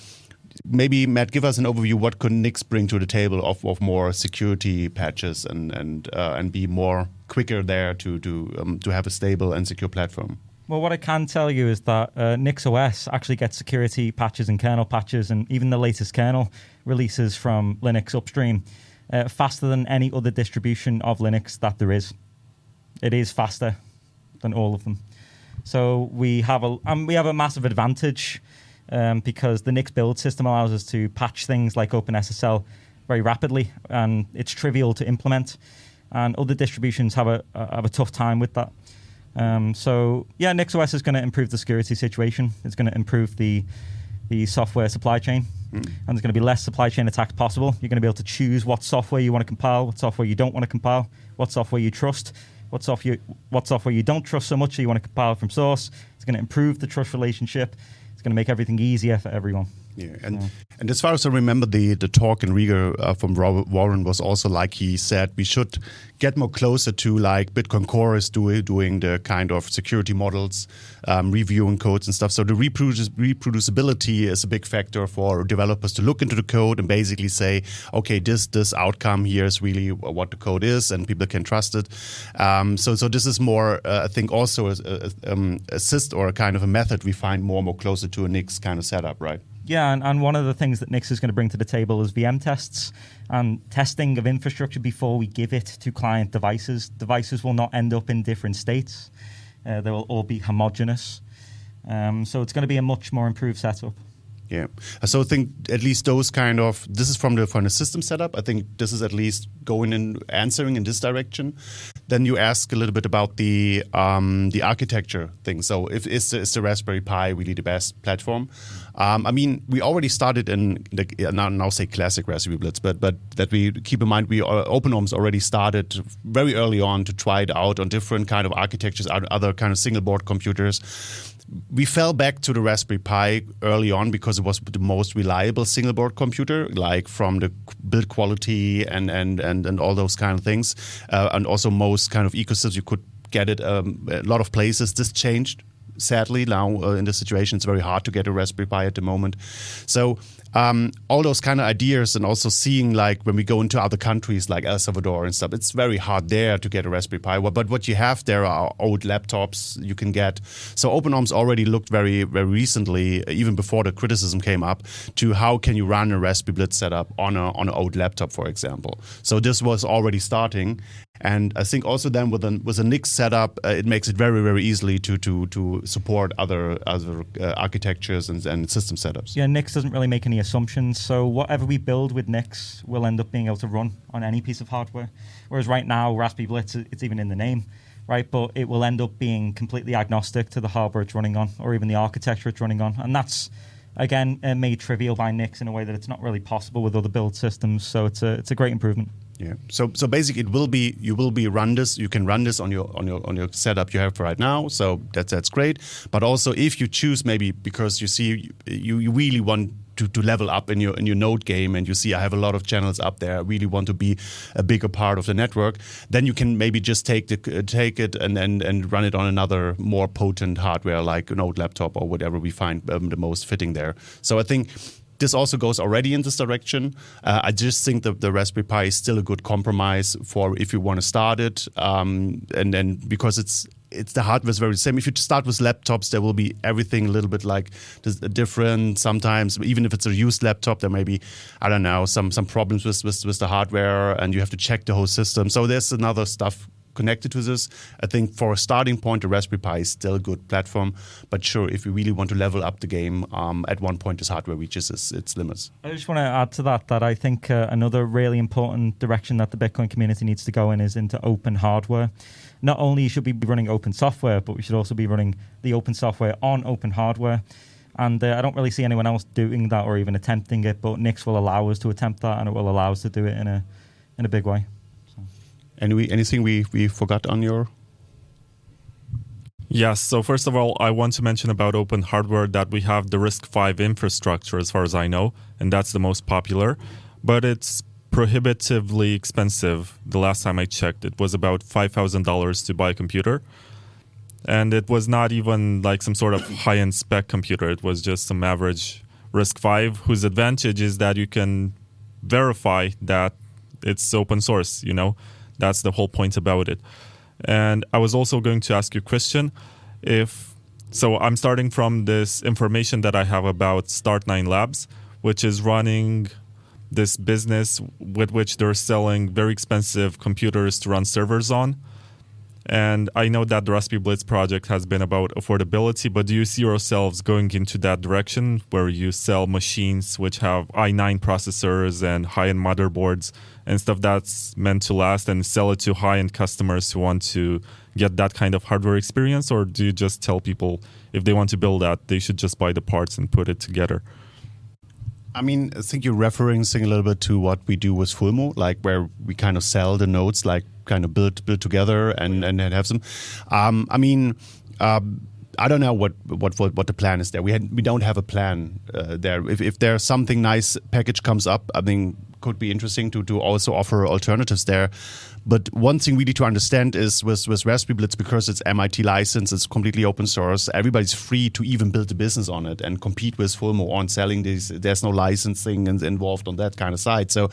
maybe, Matt, give us an overview. What could Nix bring to the table of more security patches and be more quicker there to have a stable and secure platform? Well, what I can tell you is that NixOS actually gets security patches and kernel patches, and even the latest kernel releases from Linux upstream faster than any other distribution of Linux that there is. It is faster than all of them. So we have a massive advantage because the Nix build system allows us to patch things like OpenSSL very rapidly, and it's trivial to implement. And other distributions have a tough time with that. So yeah, NixOS is going to improve the security situation. It's going to improve the software supply chain, and there's going to be less supply chain attacks possible. You're going to be able to choose what software you want to compile, what software you don't want to compile, what software you trust, what software you don't trust so much so you want to compile from source. It's going to improve the trust relationship. It's going to make everything easier for everyone. Yeah, and as far as I remember, the talk in Riga from Warren was also like he said we should get more closer to like Bitcoin Core is doing the kind of security models, reviewing codes and stuff. So the reproducibility is a big factor for developers to look into the code and basically say, okay, this outcome here is really what the code is, and people can trust it. So this is more, I think, also assist or a kind of a method we find more closer to a Nix kind of setup, right? Yeah, and one of the things that Nix is going to bring to the table is VM tests and testing of infrastructure before we give it to client devices. Devices will not end up in different states. They will all be homogeneous. So it's going to be a much more improved setup. Yeah, so I think at least those kind of, this is from the system setup. I think this is at least going in, answering in this direction. Then you ask a little bit about the architecture thing. So is the Raspberry Pi really the best platform? I mean, we already started in the now say classic RaspiBlitz, but that we keep in mind, OpenOMS already started very early on to try it out on different kind of architectures, other kind of single board computers. We fell back to the Raspberry Pi early on because it was the most reliable single board computer, like from the build quality and all those kind of things, and also most kind of ecosystems you could get it a lot of places. This changed. Sadly, now in this situation, it's very hard to get a Raspberry Pi at the moment. So all those kind of ideas, and also seeing like when we go into other countries like El Salvador and stuff, it's very hard there to get a Raspberry Pi. But what you have there are old laptops you can get. So OpenOMS already looked very, very recently, even before the criticism came up, to how can you run a RaspiBlitz setup on an old laptop, for example. So this was already starting. And I think also then with a Nix setup, it makes it very, very easily to support other architectures and system setups. Yeah, Nix doesn't really make any assumptions. So whatever we build with Nix will end up being able to run on any piece of hardware. Whereas right now, RaspiBlitz, it's even in the name, right? But it will end up being completely agnostic to the hardware it's running on, or even the architecture it's running on. And that's, again, made trivial by Nix in a way that it's not really possible with other build systems. So it's a great improvement. Yeah. So basically, you will be run this. You can run this on your setup you have right now. So that's great. But also, if you choose maybe because you see you really want to level up in your node game, and you see I have a lot of channels up there, I really want to be a bigger part of the network, then you can maybe just take it and run it on another more potent hardware like a Node laptop or whatever we find the most fitting there. So I think this also goes already in this direction. I just think that the Raspberry Pi is still a good compromise for if you want to start it, and then because it's the hardware is very the same. If you start with laptops, there will be everything a little bit like different. Sometimes, even if it's a used laptop, there may be, I don't know, some problems with the hardware, and you have to check the whole system. So there's another stuff connected to this. I think for a starting point, the Raspberry Pi is still a good platform. But sure, if you really want to level up the game, at one point this hardware reaches its limits. I just want to add to that I think another really important direction that the Bitcoin community needs to go in is into open hardware. Not only should we be running open software, but we should also be running the open software on open hardware. And I don't really see anyone else doing that or even attempting it, but Nix will allow us to attempt that, and it will allow us to do it in a big way. Anything we forgot on your? Yes, so first of all, I want to mention about open hardware that we have the RISC V infrastructure as far as I know, and that's the most popular, but it's prohibitively expensive. The last time I checked, it was about $5,000 to buy a computer, and it was not even like some sort of high-end spec computer. It was just some average RISC V, whose advantage is that you can verify that it's open source, That's the whole point about it. And I was also going to ask you, Christian, so I'm starting from this information that I have about Start9 Labs, which is running this business with which they're selling very expensive computers to run servers on. And I know that the RaspiBlitz project has been about affordability, but do you see yourselves going into that direction where you sell machines which have i9 processors and high-end motherboards and stuff that's meant to last, and sell it to high-end customers who want to get that kind of hardware experience? Or do you just tell people if they want to build that, they should just buy the parts and put it together? I mean, I think you're referencing a little bit to what we do with Fulmo, like where we kind of sell the nodes, like kind of build together and have some. I don't know what the plan is there. We don't have a plan there. If there's something nice package comes up, I mean, could be interesting to also offer alternatives there. But one thing we need to understand is with RaspiBlitz, because it's MIT licensed, it's completely open source, everybody's free to even build a business on it and compete with Fulmo on selling these. There's no licensing involved on that kind of side. So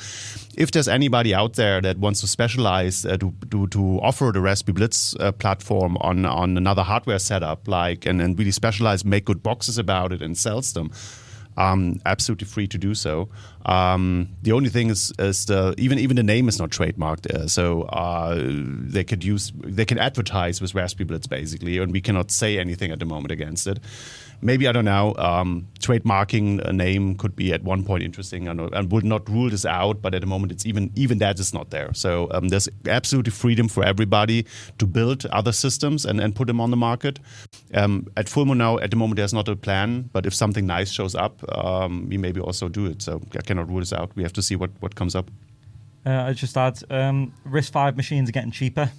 if there's anybody out there that wants to specialize to offer the RaspiBlitz platform on another hardware setup, and really specialize, make good boxes about it and sells them, absolutely free to do so. The only thing is even the name is not trademarked, so they can advertise with RaspiBlitz basically, and we cannot say anything at the moment against it. Maybe, I don't know, trademarking a name could be at one point interesting, and would not rule this out, but at the moment it's even that is not there. So there's absolutely freedom for everybody to build other systems and put them on the market. At Fulmo now, at the moment there's not a plan, but if something nice shows up, we maybe also do it. So I cannot rule this out. We have to see what comes up. I just add, RISC V machines are getting cheaper,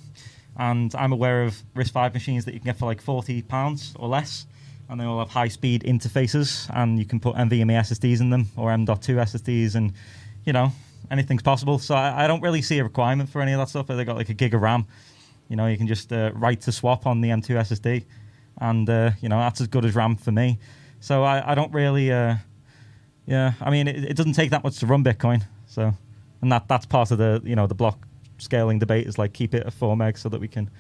and I'm aware of RISC V machines that you can get for like £40 or less. And they all have high-speed interfaces, and you can put NVMe SSDs in them or M.2 SSDs, and, anything's possible. So I don't really see a requirement for any of that stuff. They got like a gig of RAM. You can just write to swap on the M.2 SSD, and, that's as good as RAM for me. So I don't really, I mean, it doesn't take that much to run Bitcoin. So, and that's part of the, the block scaling debate is like keep it at 4 meg so that we can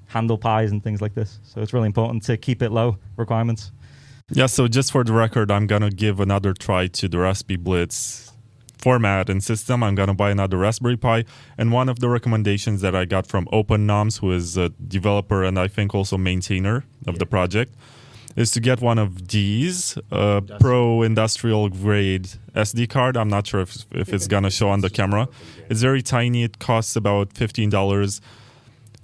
handle pies and things like this. So it's really important to keep it low requirements. Yeah, so just for the record, I'm going to give another try to the RaspiBlitz format and system. I'm going to buy another Raspberry Pi. And one of the recommendations that I got from OpenNoms, who is a developer and I think also maintainer of the project, is to get one of these Pro industrial grade SD card. I'm not sure if it's going to show on the camera. It's very tiny. It costs about $15.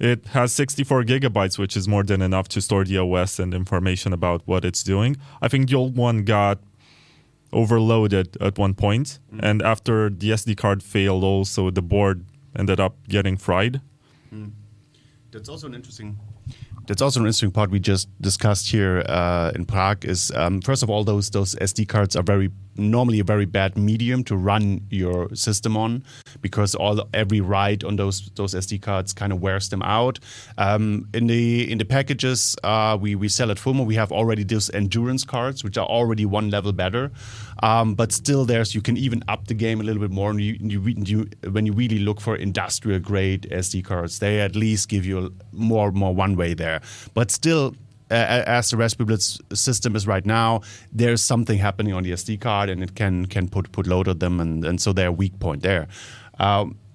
It has 64 gigabytes, which is more than enough to store the OS and information about what it's doing. I think the old one got overloaded at one point, and after the SD card failed also, the board ended up getting fried. That's also an interesting That's also an interesting part we just discussed here in Prague. Is first of all, those SD cards are normally a very bad medium to run your system on, because every write on those SD cards kind of wears them out. In the packages we sell at Fulmo, we have already those endurance cards, which are already one level better. But still, you can even up the game a little bit more. And when you really look for industrial grade SD cards, they at least give you more one way there. But still, as the RaspiBlitz system is right now, there's something happening on the SD card, and it can put load on them, and so they're a weak point there.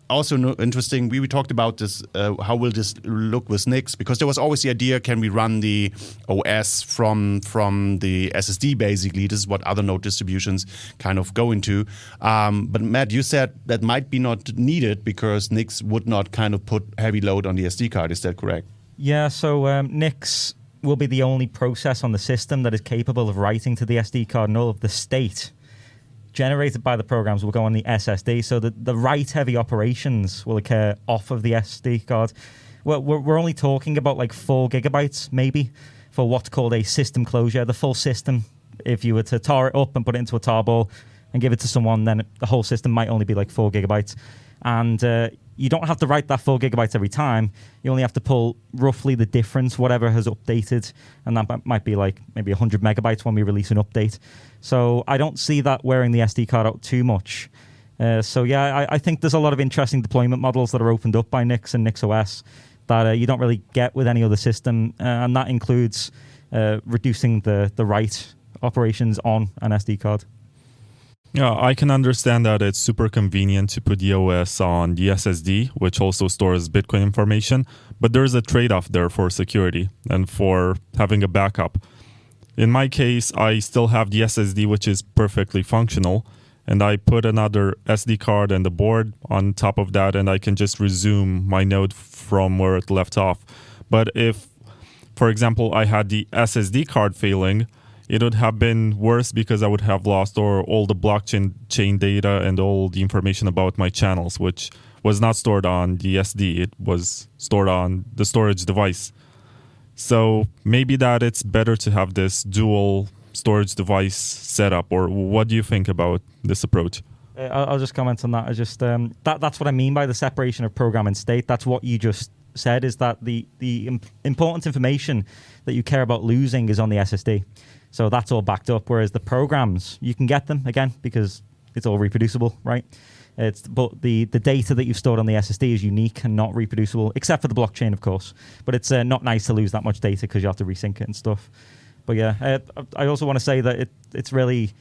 Also interesting, we talked about this, how will this look with Nix, because there was always the idea, can we run the OS from the SSD basically? This is what other node distributions kind of go into. But Matt, you said that might be not needed because Nix would not kind of put heavy load on the SD card. Is that correct? Yeah, so Nix will be the only process on the system that is capable of writing to the SD card, and all of the state generated by the programs will go on the SSD. So the write-heavy operations will occur off of the SD card. Well, we're only talking about like 4 gigabytes maybe for what's called a system closure. The full system, if you were to tar it up and put it into a tarball and give it to someone, then the whole system might only be like 4 gigabytes. And you don't have to write that 4 gigabytes every time. You only have to pull roughly the difference, whatever has updated, and that might be like maybe 100 megabytes when we release an update. So I don't see that wearing the SD card out too much. So yeah, I think there's a lot of interesting deployment models that are opened up by Nix and NixOS that you don't really get with any other system, and that includes reducing the write operations on an SD card. Yeah, I can understand that it's super convenient to put the OS on the SSD, which also stores Bitcoin information, but there's a trade-off there for security and for having a backup. In my case, I still have the SSD, which is perfectly functional, and I put another SD card and the board on top of that, and I can just resume my node from where it left off. But if, for example, I had the SSD card failing, it would have been worse because I would have lost all the blockchain chain data and all the information about my channels, which was not stored on the SD. It was stored on the storage device. So maybe that it's better to have this dual storage device setup, or what do you think about this approach? I'll just comment on that. That's what I mean by the separation of program and state. That's what you just said, is that the important information that you care about losing is on the SSD. So that's all backed up, whereas the programs, you can get them again because it's all reproducible, right? But the data that you've stored on the SSD is unique and not reproducible, except for the blockchain, of course. But it's not nice to lose that much data because you have to resync it and stuff. But yeah, I also want to say that it's really,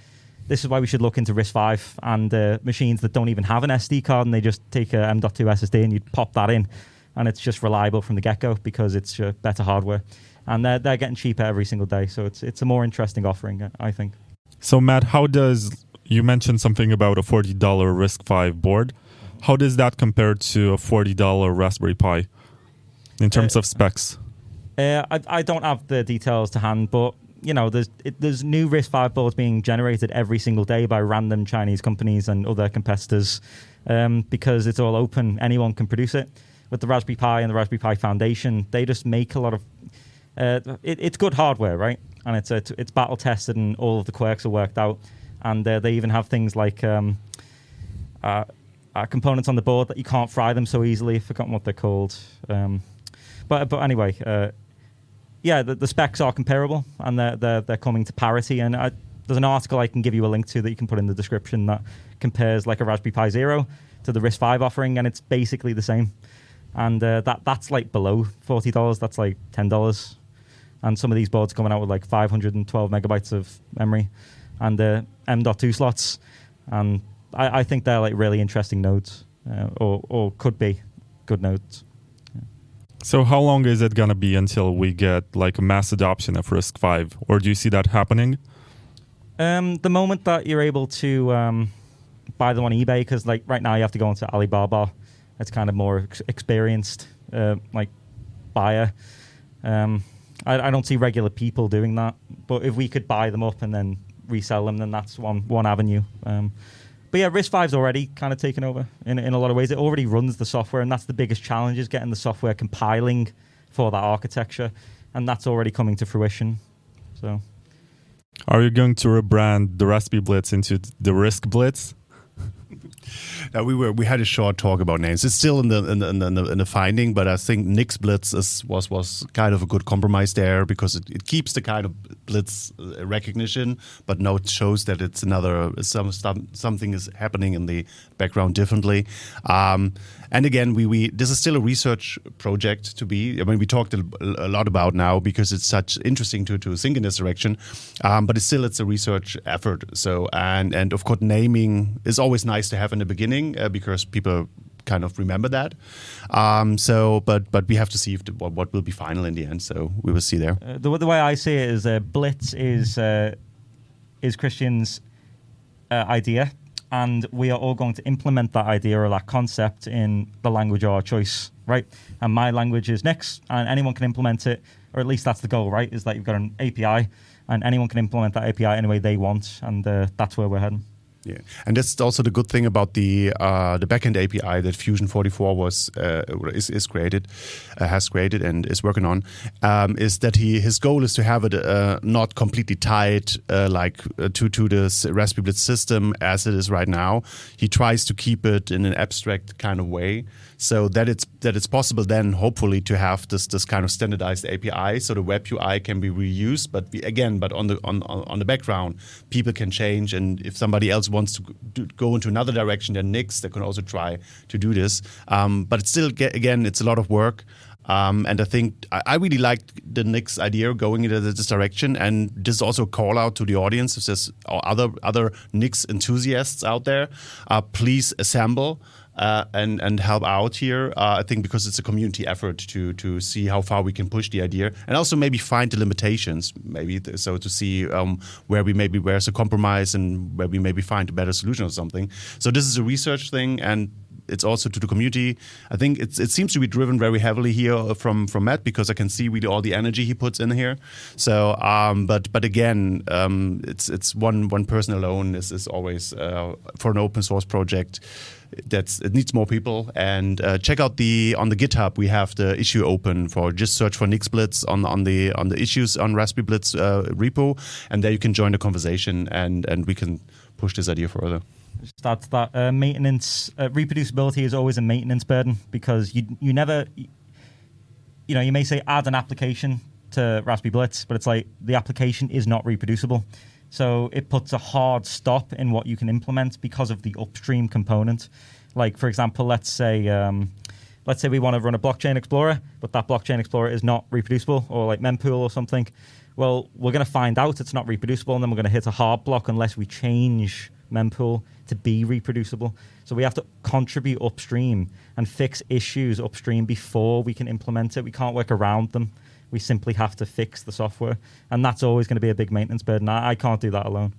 this is why we should look into RISC V and machines that don't even have an SD card, and they just take a M.2 SSD and you pop that in, and it's just reliable from the get-go because it's better hardware. And they're getting cheaper every single day. So it's a more interesting offering, I think. So Matt, you mentioned something about a $40 RISC V board. How does that compare to a $40 Raspberry Pi in terms of specs? I don't have the details to hand, but you know, there's new RISC V boards being generated every single day by random Chinese companies and other competitors because it's all open. Anyone can produce it. With the Raspberry Pi and the Raspberry Pi Foundation, they just make a lot of it's good hardware, right? And it's battle tested and all of the quirks are worked out. And they even have things like components on the board that you can't fry them so easily. I've forgotten what they're called. But anyway, the specs are comparable and they're coming to parity. And there's an article I can give you a link to that you can put in the description that compares like a Raspberry Pi Zero to the RISC V offering, and it's basically the same. And that's like below $40. That's like $10. And some of these boards are coming out with like 512 megabytes of memory and M.2 slots. And I think they're like really interesting nodes, or could be good nodes. Yeah. So how long is it going to be until we get like a mass adoption of RISC V? Or do you see that happening? The moment that you're able to buy them on eBay, because like right now you have to go into Alibaba. It's kind of more experienced like buyer. I don't see regular people doing that. But if we could buy them up and then resell them, then that's one avenue. But yeah, RISC V's already kind of taken over in a lot of ways. It already runs the software, and that's the biggest challenge, is getting the software compiling for that architecture. and that's already coming to fruition. So, are you going to rebrand the RaspiBlitz into the RISC Blitz? Now we had a short talk about names. It's still in the finding, but I think NixBlitz was kind of a good compromise there, because it keeps the kind of blitz recognition, but now it shows that it's something is happening in the background differently. And again, this is still a research project to be. I mean, we talked a lot about now because it's such interesting to think in this direction, but it's a research effort. So and of course, naming is always nice to have in the beginning because people kind of remember that. But we have to see what will be final in the end. So we will see there. The way I see it is Blitz is Christian's idea. And we are all going to implement that idea or that concept in the language of our choice, right? And my language is Nix, and anyone can implement it, or at least that's the goal, right? Is that you've got an API, and anyone can implement that API any way they want, and that's where we're heading. Yeah, and that's also the good thing about the backend API that Fusion 44 has created and is working on, is that his goal is to have it not completely tied to the RaspiBlitz system as it is right now. He tries to keep it in an abstract kind of way, so that it's possible then hopefully to have this kind of standardized API, so the web UI can be reused, but on the background people can change, and if somebody else wants to go into another direction than Nix, they can also try to do this. But it's still, again, it's a lot of work. And I think I really liked the Nix idea going into this direction. And this is also a call out to the audience. If there's other Nix enthusiasts out there, please assemble. And help out here. I think because it's a community effort to see how far we can push the idea, and also maybe find the limitations, so to see where's a compromise and where we maybe find a better solution or something. So this is a research thing, and it's also to the community. I think it seems to be driven very heavily here from Matt, because I can see really all the energy he puts in here. So, but again, it's one person alone is always for an open source project. It needs more people, and check out on the GitHub we have the issue open just search for NixBlitz on the issues on RaspiBlitz repo, and there you can join the conversation and we can push this idea further. That's that maintenance reproducibility is always a maintenance burden, because you never, you may say add an application to RaspiBlitz, but it's like the application is not reproducible. So it puts a hard stop in what you can implement because of the upstream component. Like, for example, let's say we want to run a blockchain explorer, but that blockchain explorer is not reproducible, or like mempool or something. Well, we're going to find out it's not reproducible, and then we're going to hit a hard block unless we change mempool to be reproducible. So we have to contribute upstream and fix issues upstream before we can implement it. We can't work around them. We simply have to fix the software. And that's always going to be a big maintenance burden. I can't do that alone.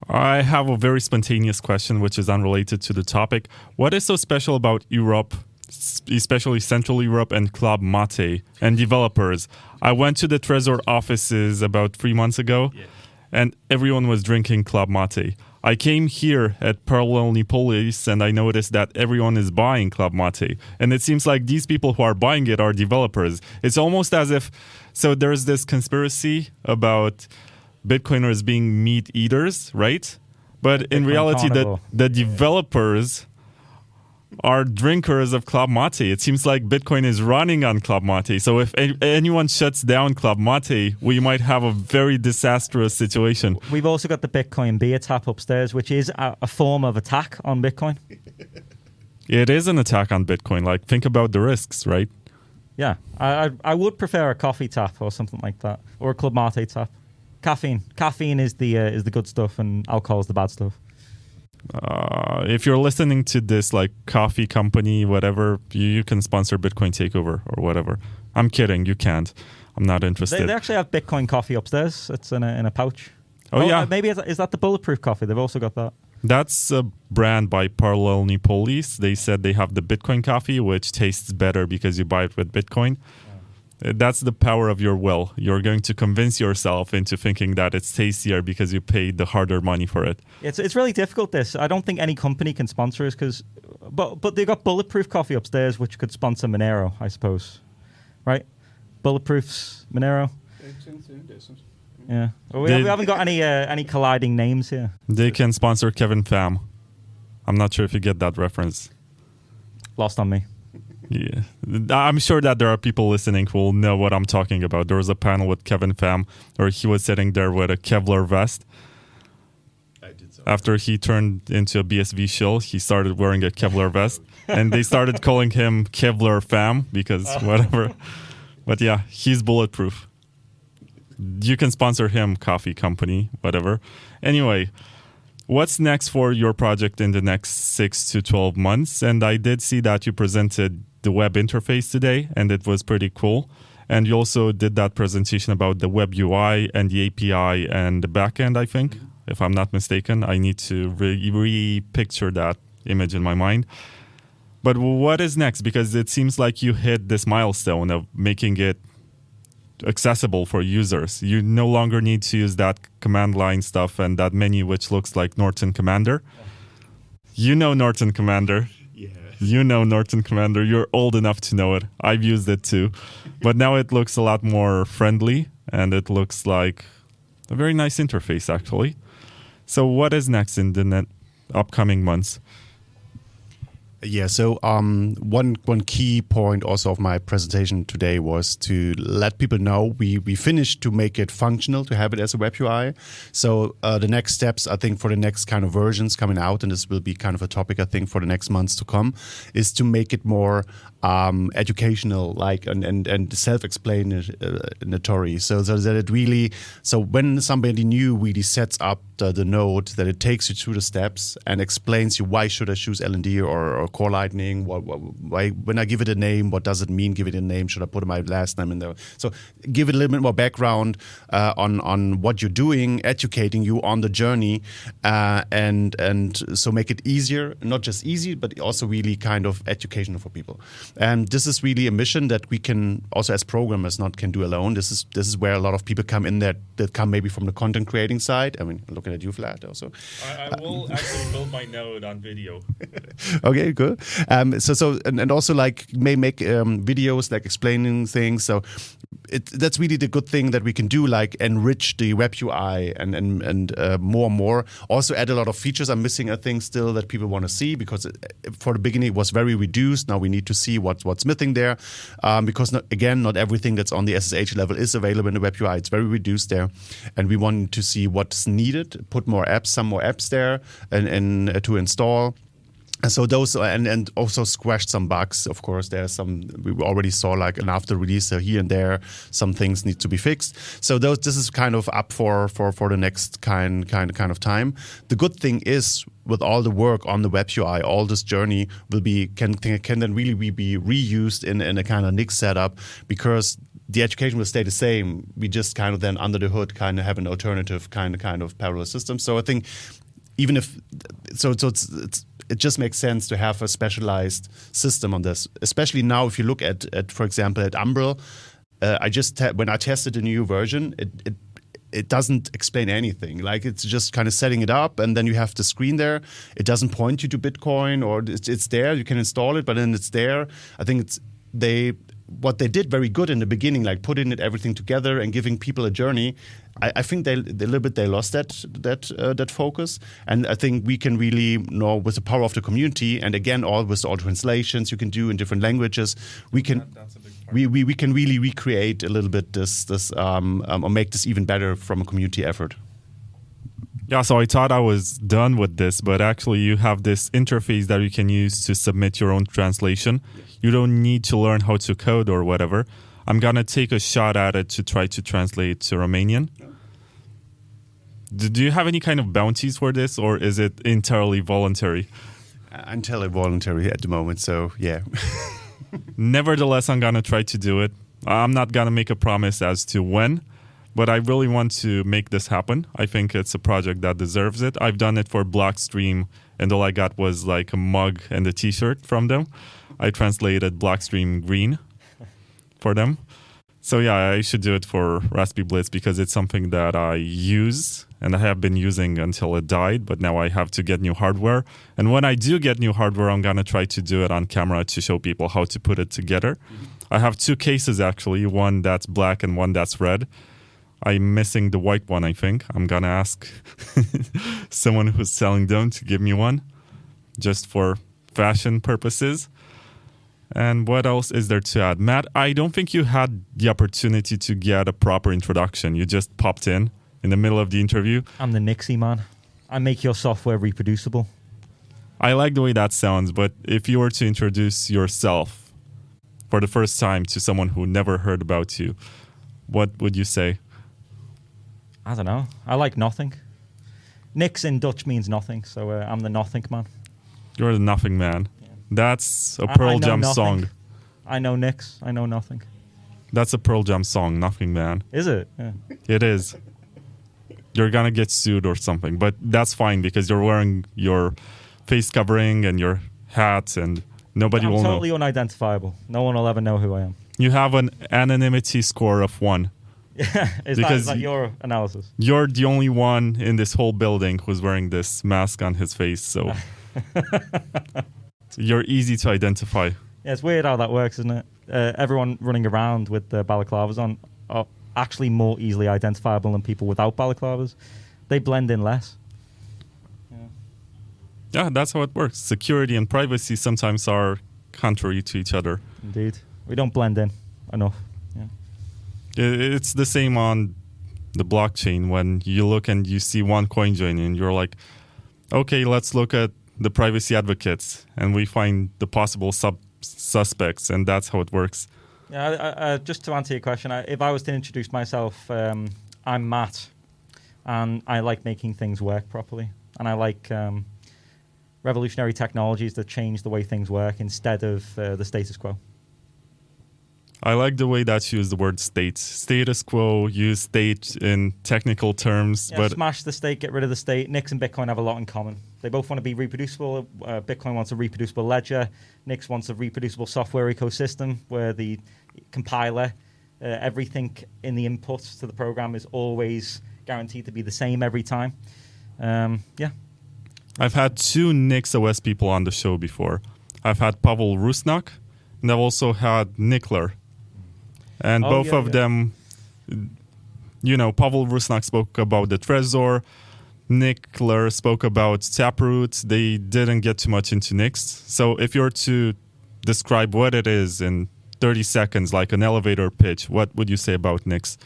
I have a very spontaneous question, which is unrelated to the topic. What is so special about Europe, especially Central Europe and Club Mate and developers? I went to the Trezor offices about 3 months ago, and everyone was drinking Club Mate. I came here at Paralelni Polis and I noticed that everyone is buying Club Mate. And it seems like these people who are buying it are developers. It's almost as if, so there's this conspiracy about Bitcoiners being meat eaters, right? But in reality, the developers are drinkers of Club Mate. It seems like Bitcoin is running on Club Mate. So if anyone shuts down Club Mate, we might have a very disastrous situation. We've also got the Bitcoin beer tap upstairs, which is a form of attack on Bitcoin. It is an attack on Bitcoin. Like, think about the risks, right? Yeah. I would prefer a coffee tap or something like that, or a Club Mate tap. Caffeine is the good stuff, and alcohol is the bad stuff. If you're listening to this, like, coffee company, whatever, you can sponsor Bitcoin Takeover or whatever. I'm kidding. You can't. I'm not interested. They actually have Bitcoin coffee upstairs. It's in a pouch. Oh, yeah. Maybe is that the bulletproof coffee? They've also got that. That's a brand by Paralelni Polis. They said they have the Bitcoin coffee, which tastes better because you buy it with Bitcoin. That's the power of your will. You're going to convince yourself into thinking that it's tastier because you paid the harder money for it. It's really difficult, this. I don't think any company can sponsor us but they've got bulletproof coffee upstairs, which could sponsor Monero, I suppose. Right? bulletproofs, Monero? Yeah. Well, we haven't got any colliding names here. They can sponsor Kevin Pham. I'm not sure if you get that reference. Lost on me. Yeah. I'm sure that there are people listening who will know what I'm talking about. There was a panel with Kevin Pham where he was sitting there with a Kevlar vest. I did so. After he turned into a BSV shill, he started wearing a Kevlar vest. And they started calling him Kevlar Pham because whatever. But yeah, he's bulletproof. You can sponsor him, coffee company, whatever. Anyway, what's next for your project in the next 6 to 12 months? And I did see that you presented the web interface today, and it was pretty cool. And you also did that presentation about the web UI and the API and the backend, I think, if I'm not mistaken. I need to re-picture that image in my mind. But what is next? Because it seems like you hit this milestone of making it accessible for users. You no longer need to use that command line stuff and that menu which looks like Norton Commander. You know Norton Commander. Yeah. You know Norton Commander. You're old enough to know it. I've used it too. But now it looks a lot more friendly and it looks like a very nice interface actually. So what is next in the upcoming months? Yeah, so one key point also of my presentation today was to let people know we finished to make it functional, to have it as a web UI. So the next steps, I think, for the next kind of versions coming out, and this will be kind of a topic, I think, for the next months to come, is to make it more educational, like and self-explanatory, so that it really, so when somebody new really sets up the node, that it takes you through the steps and explains you why should I choose LND or Core Lightning, why when I give it a name, what does it mean? Give it a name. Should I put my last name in there? So give it a little bit more background on what you're doing, educating you on the journey, and so make it easier, not just easy, but also really kind of educational for people. And this is really a mission that we can also as programmers can do alone. This is where a lot of people come in that come maybe from the content creating side. I mean, looking at you, Vlad, also. I will actually build my node on video. Okay, good. And also like may make videos like explaining things. So that's really the good thing that we can do, like enrich the web UI and more and more. Also add a lot of features I'm missing, I think, still that people want to see, because for the beginning it was very reduced. Now we need to see what's missing there, because not everything that's on the SSH level is available in the web UI. It's very reduced there, and we want to see what's needed. Put more apps, some more apps there, and to install. So those, and also squashed some bugs. Of course, there's some we already saw, like an after release here and there, some things need to be fixed. So this is kind of up for the next kind of time. The good thing is, with all the work on the web UI, all this journey will be can then really be reused in a kind of Nix setup, because the education will stay the same. We just kind of then under the hood kind of have an alternative kind of parallel system. So I think even if it just makes sense to have a specialized system on this, especially now if you look at for example at Umbrel. When I tested the new version, it doesn't explain anything. Like, it's just kind of setting it up, and then you have the screen there. It doesn't point you to Bitcoin, or it's there. You can install it, but then it's there. I think what they did very good in the beginning, like putting everything together and giving people a journey. I think they lost that focus, and I think we can really with the power of the community, and again with all translations you can do in different languages, we can we can really recreate a little bit this or make this even better from a community effort. Yeah, so I thought I was done with this, but actually you have this interface that you can use to submit your own translation. You don't need to learn how to code or whatever. I'm going to take a shot at it to try to translate to Romanian. Do you have any kind of bounties for this, or is it entirely voluntary? Entirely voluntary at the moment, so yeah. Nevertheless, I'm going to try to do it. I'm not going to make a promise as to when, but I really want to make this happen. I think it's a project that deserves it. I've done it for Blockstream, and all I got was like a mug and a t-shirt from them. I translated Blockstream green for them. So yeah, I should do it for RaspiBlitz because it's something that I use and I have been using until it died, but now I have to get new hardware. And when I do get new hardware, I'm going to try to do it on camera to show people how to put it together. I have two cases actually, one that's black and one that's red. I'm missing the white one, I think. I'm going to ask someone who's selling them to give me one just for fashion purposes. And what else is there to add? Matt, I don't think you had the opportunity to get a proper introduction. You just popped in the middle of the interview. I'm the Nixie man. I make your software reproducible. I like the way that sounds, but if you were to introduce yourself for the first time to someone who never heard about you, what would you say? I don't know. I like nothing. Nix in Dutch means nothing, so I'm the nothing man. You're the nothing man. That's a Pearl Jam song. I know Nix. I know nothing. That's a Pearl Jam song, Nothing Man. Is it? Yeah. It is. You're going to get sued or something, but that's fine because you're wearing your face covering and your hat and nobody will know. I'm totally unidentifiable. No one will ever know who I am. You have an anonymity score of 1. Is that your analysis? You're the only one in this whole building who's wearing this mask on his face, so... You're easy to identify. Yeah, it's weird how that works, isn't it? Everyone running around with the balaclavas on are actually more easily identifiable than people without balaclavas. They blend in less. Yeah, that's how it works. Security and privacy sometimes are contrary to each other. Indeed. We don't blend in enough. Yeah. It's the same on the blockchain. When you look and you see one coin joining, and you're like, okay, let's look at the privacy advocates, and we find the possible suspects, and that's how it works. Yeah, just to answer your question, if I was to introduce myself, I'm Matt, and I like making things work properly, and I like revolutionary technologies that change the way things work instead of the status quo. I like the way that you use the word state. Status quo, use state in technical terms. Yeah, but smash the state, get rid of the state. Nix and Bitcoin have a lot in common. They both want to be reproducible. Bitcoin wants a reproducible ledger. Nix wants a reproducible software ecosystem where the compiler, everything in the input to the program is always guaranteed to be the same every time. Yeah. I've had 2 NixOS people on the show before. I've had Pavel Rusnak, and I've also had Nikler. And both of them, you know, Pavel Rusnak spoke about the Trezor. Nikler spoke about Taproot. They didn't get too much into Nix. So if you were to describe what it is in 30 seconds, like an elevator pitch, what would you say about Nix?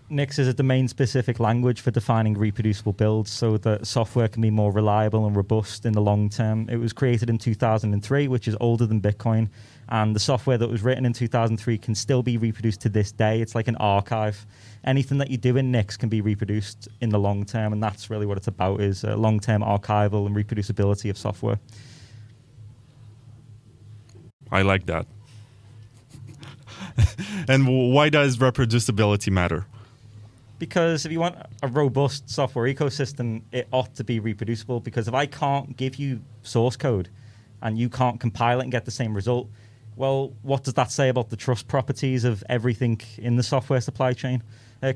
Nix is a domain-specific language for defining reproducible builds so that software can be more reliable and robust in the long term. It was created in 2003, which is older than Bitcoin. And the software that was written in 2003 can still be reproduced to this day. It's like an archive. Anything that you do in Nix can be reproduced in the long term, and that's really what it's about, is long-term archival and reproducibility of software. I like that. And why does reproducibility matter? Because if you want a robust software ecosystem, it ought to be reproducible, because if I can't give you source code and you can't compile it and get the same result, well, what does that say about the trust properties of everything in the software supply chain?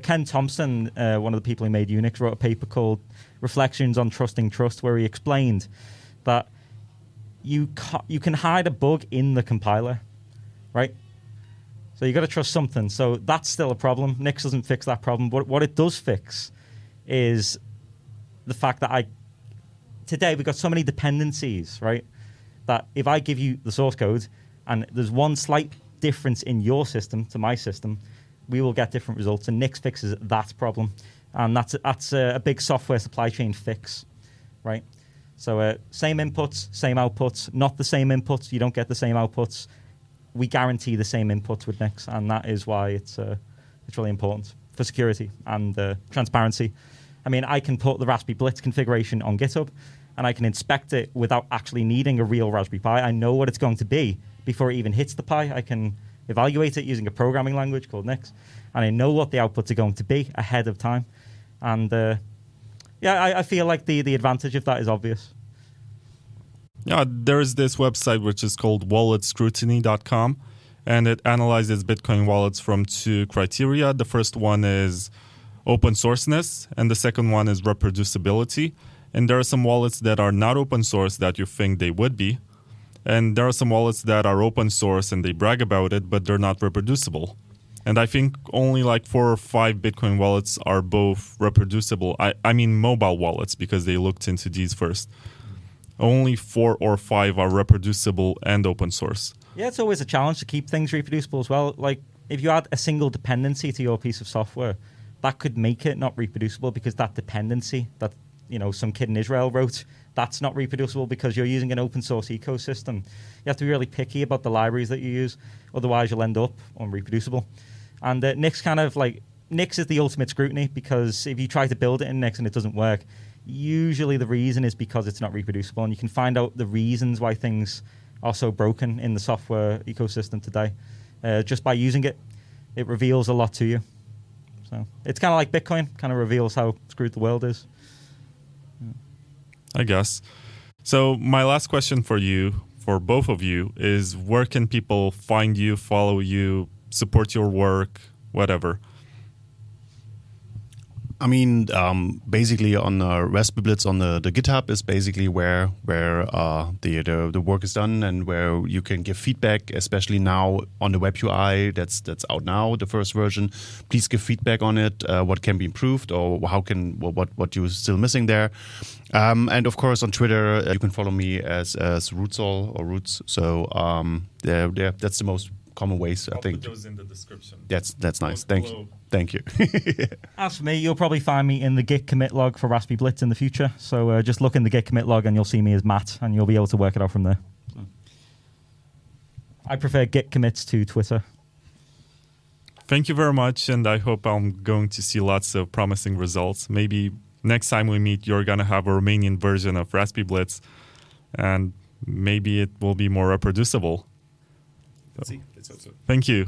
Ken Thompson, one of the people who made Unix, wrote a paper called Reflections on Trusting Trust, where he explained that you can hide a bug in the compiler, right? So you got to trust something. So that's still a problem. Nix doesn't fix that problem. But what it does fix is the fact that today we've got so many dependencies, right? That if I give you the source code and there's one slight difference in your system to my system, we will get different results. And Nix fixes that problem. And that's a big software supply chain fix, right? So same inputs, same outputs, not the same inputs. You don't get the same outputs. We guarantee the same inputs with Nix, and that is why it's really important for security and transparency. I mean, I can put the RaspiBlitz configuration on GitHub, and I can inspect it without actually needing a real Raspberry Pi. I know what it's going to be before it even hits the Pi. I can evaluate it using a programming language called Nix, and I know what the outputs are going to be ahead of time. And I feel like the advantage of that is obvious. Yeah, there is this website which is called walletscrutiny.com, and it analyzes Bitcoin wallets from two criteria. The first one is open sourceness, and the second one is reproducibility. And there are some wallets that are not open source that you think they would be. And there are some wallets that are open source and they brag about it, but they're not reproducible. And I think only like 4 or 5 Bitcoin wallets are both reproducible. I mean mobile wallets, because they looked into these first. Only 4 or 5 are reproducible and open source. Yeah, it's always a challenge to keep things reproducible as well. Like, if you add a single dependency to your piece of software, that could make it not reproducible, because that dependency that, you know, some kid in Israel wrote, that's not reproducible because you're using an open source ecosystem. You have to be really picky about the libraries that you use, otherwise you'll end up unreproducible. And Nix Nix is the ultimate scrutiny, because if you try to build it in Nix and it doesn't work, usually the reason is because it's not reproducible, and you can find out the reasons why things are so broken in the software ecosystem today. Just by using it, it reveals a lot to you. So it's kind of like Bitcoin, kind of reveals how screwed the world is. I guess. So my last question for you, for both of you, is where can people find you, follow you, support your work, whatever? I mean, basically on RaspiBlitz on the GitHub is basically where the work is done, and where you can give feedback, especially now on the web UI that's out now, the first version. Please give feedback on it, what can be improved, or what you're still missing there. And of course on Twitter, you can follow me as Rootzoll or Roots. So that's the most common ways, I think. I'll put those in the description. That's nice. Thank you. As for me, you'll probably find me in the Git commit log for RaspiBlitz in the future. So just look in the Git commit log and you'll see me as Matt, and you'll be able to work it out from there. So. I prefer Git commits to Twitter. Thank you very much, and I hope I'm going to see lots of promising results. Maybe next time we meet, you're going to have a Romanian version of RaspiBlitz, and maybe it will be more reproducible. Let's see. Let's hope so. Thank you.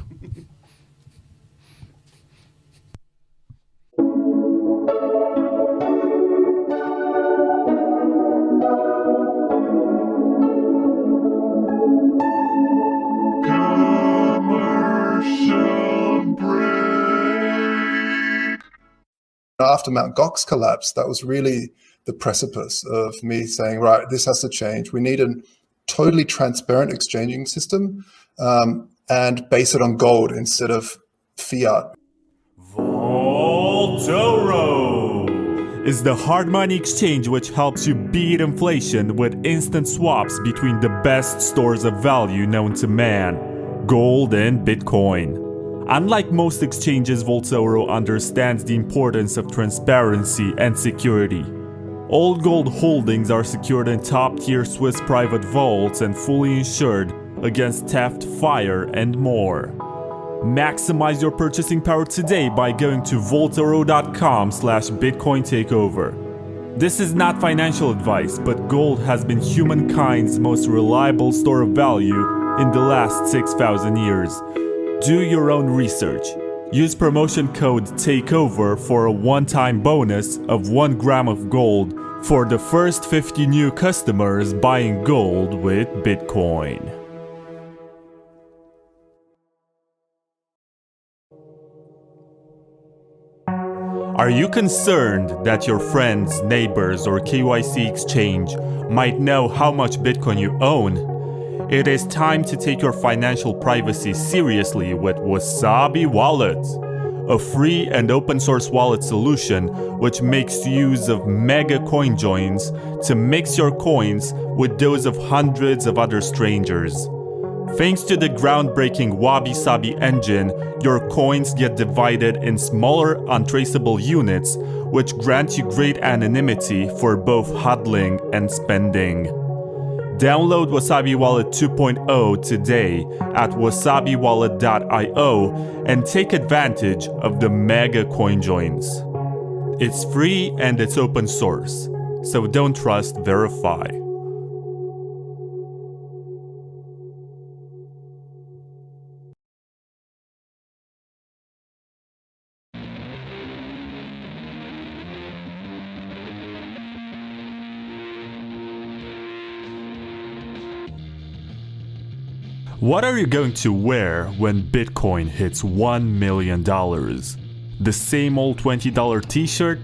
After Mt. Gox collapsed, that was really the precipice of me saying, right, this has to change. We need a totally transparent exchanging system, and base it on gold instead of fiat. Vaultoro is the hard money exchange which helps you beat inflation with instant swaps between the best stores of value known to man, gold and Bitcoin. Unlike most exchanges, Vaultoro understands the importance of transparency and security. All gold holdings are secured in top-tier Swiss private vaults and fully insured against theft, fire, and more. Maximize your purchasing power today by going to vaultoro.com/Bitcoin takeover. This is not financial advice, but gold has been humankind's most reliable store of value in the last 6,000 years. Do your own research. Use promotion code TAKEOVER for a one-time bonus of 1 gram of gold for the first 50 new customers buying gold with Bitcoin. Are you concerned that your friends, neighbors, or KYC exchange might know how much Bitcoin you own? It is time to take your financial privacy seriously with Wasabi Wallet, a free and open source wallet solution which makes use of mega coin joins to mix your coins with those of hundreds of other strangers. Thanks to the groundbreaking Wabi-Sabi engine, your coins get divided in smaller, untraceable units, which grant you great anonymity for both hodling and spending. Download Wasabi Wallet 2.0 today at wasabiwallet.io and take advantage of the mega coin joins. It's free and it's open source, so don't trust, verify. What are you going to wear when Bitcoin hits $1 million? The same old $20 t-shirt?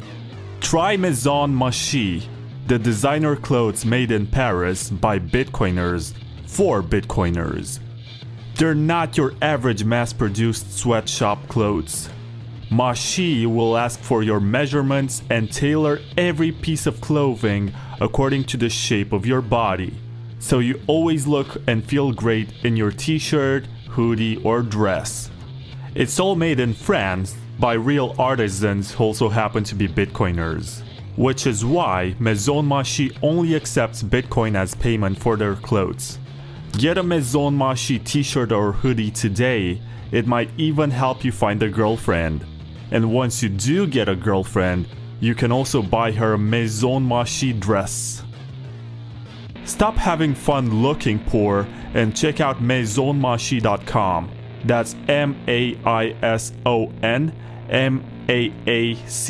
Try Maison Machi, the designer clothes made in Paris by Bitcoiners for Bitcoiners. They're not your average mass-produced sweatshop clothes. Machi will ask for your measurements and tailor every piece of clothing according to the shape of your body, so you always look and feel great in your t-shirt, hoodie, or dress. It's all made in France by real artisans who also happen to be Bitcoiners, which is why Maison Machi only accepts Bitcoin as payment for their clothes. Get a Maison Machi t-shirt or hoodie today. It might even help you find a girlfriend. And once you do get a girlfriend, you can also buy her a Maison Machi dress. Stop having fun looking poor and check out maisonmachi.com. That's MAISON MAACHI.com.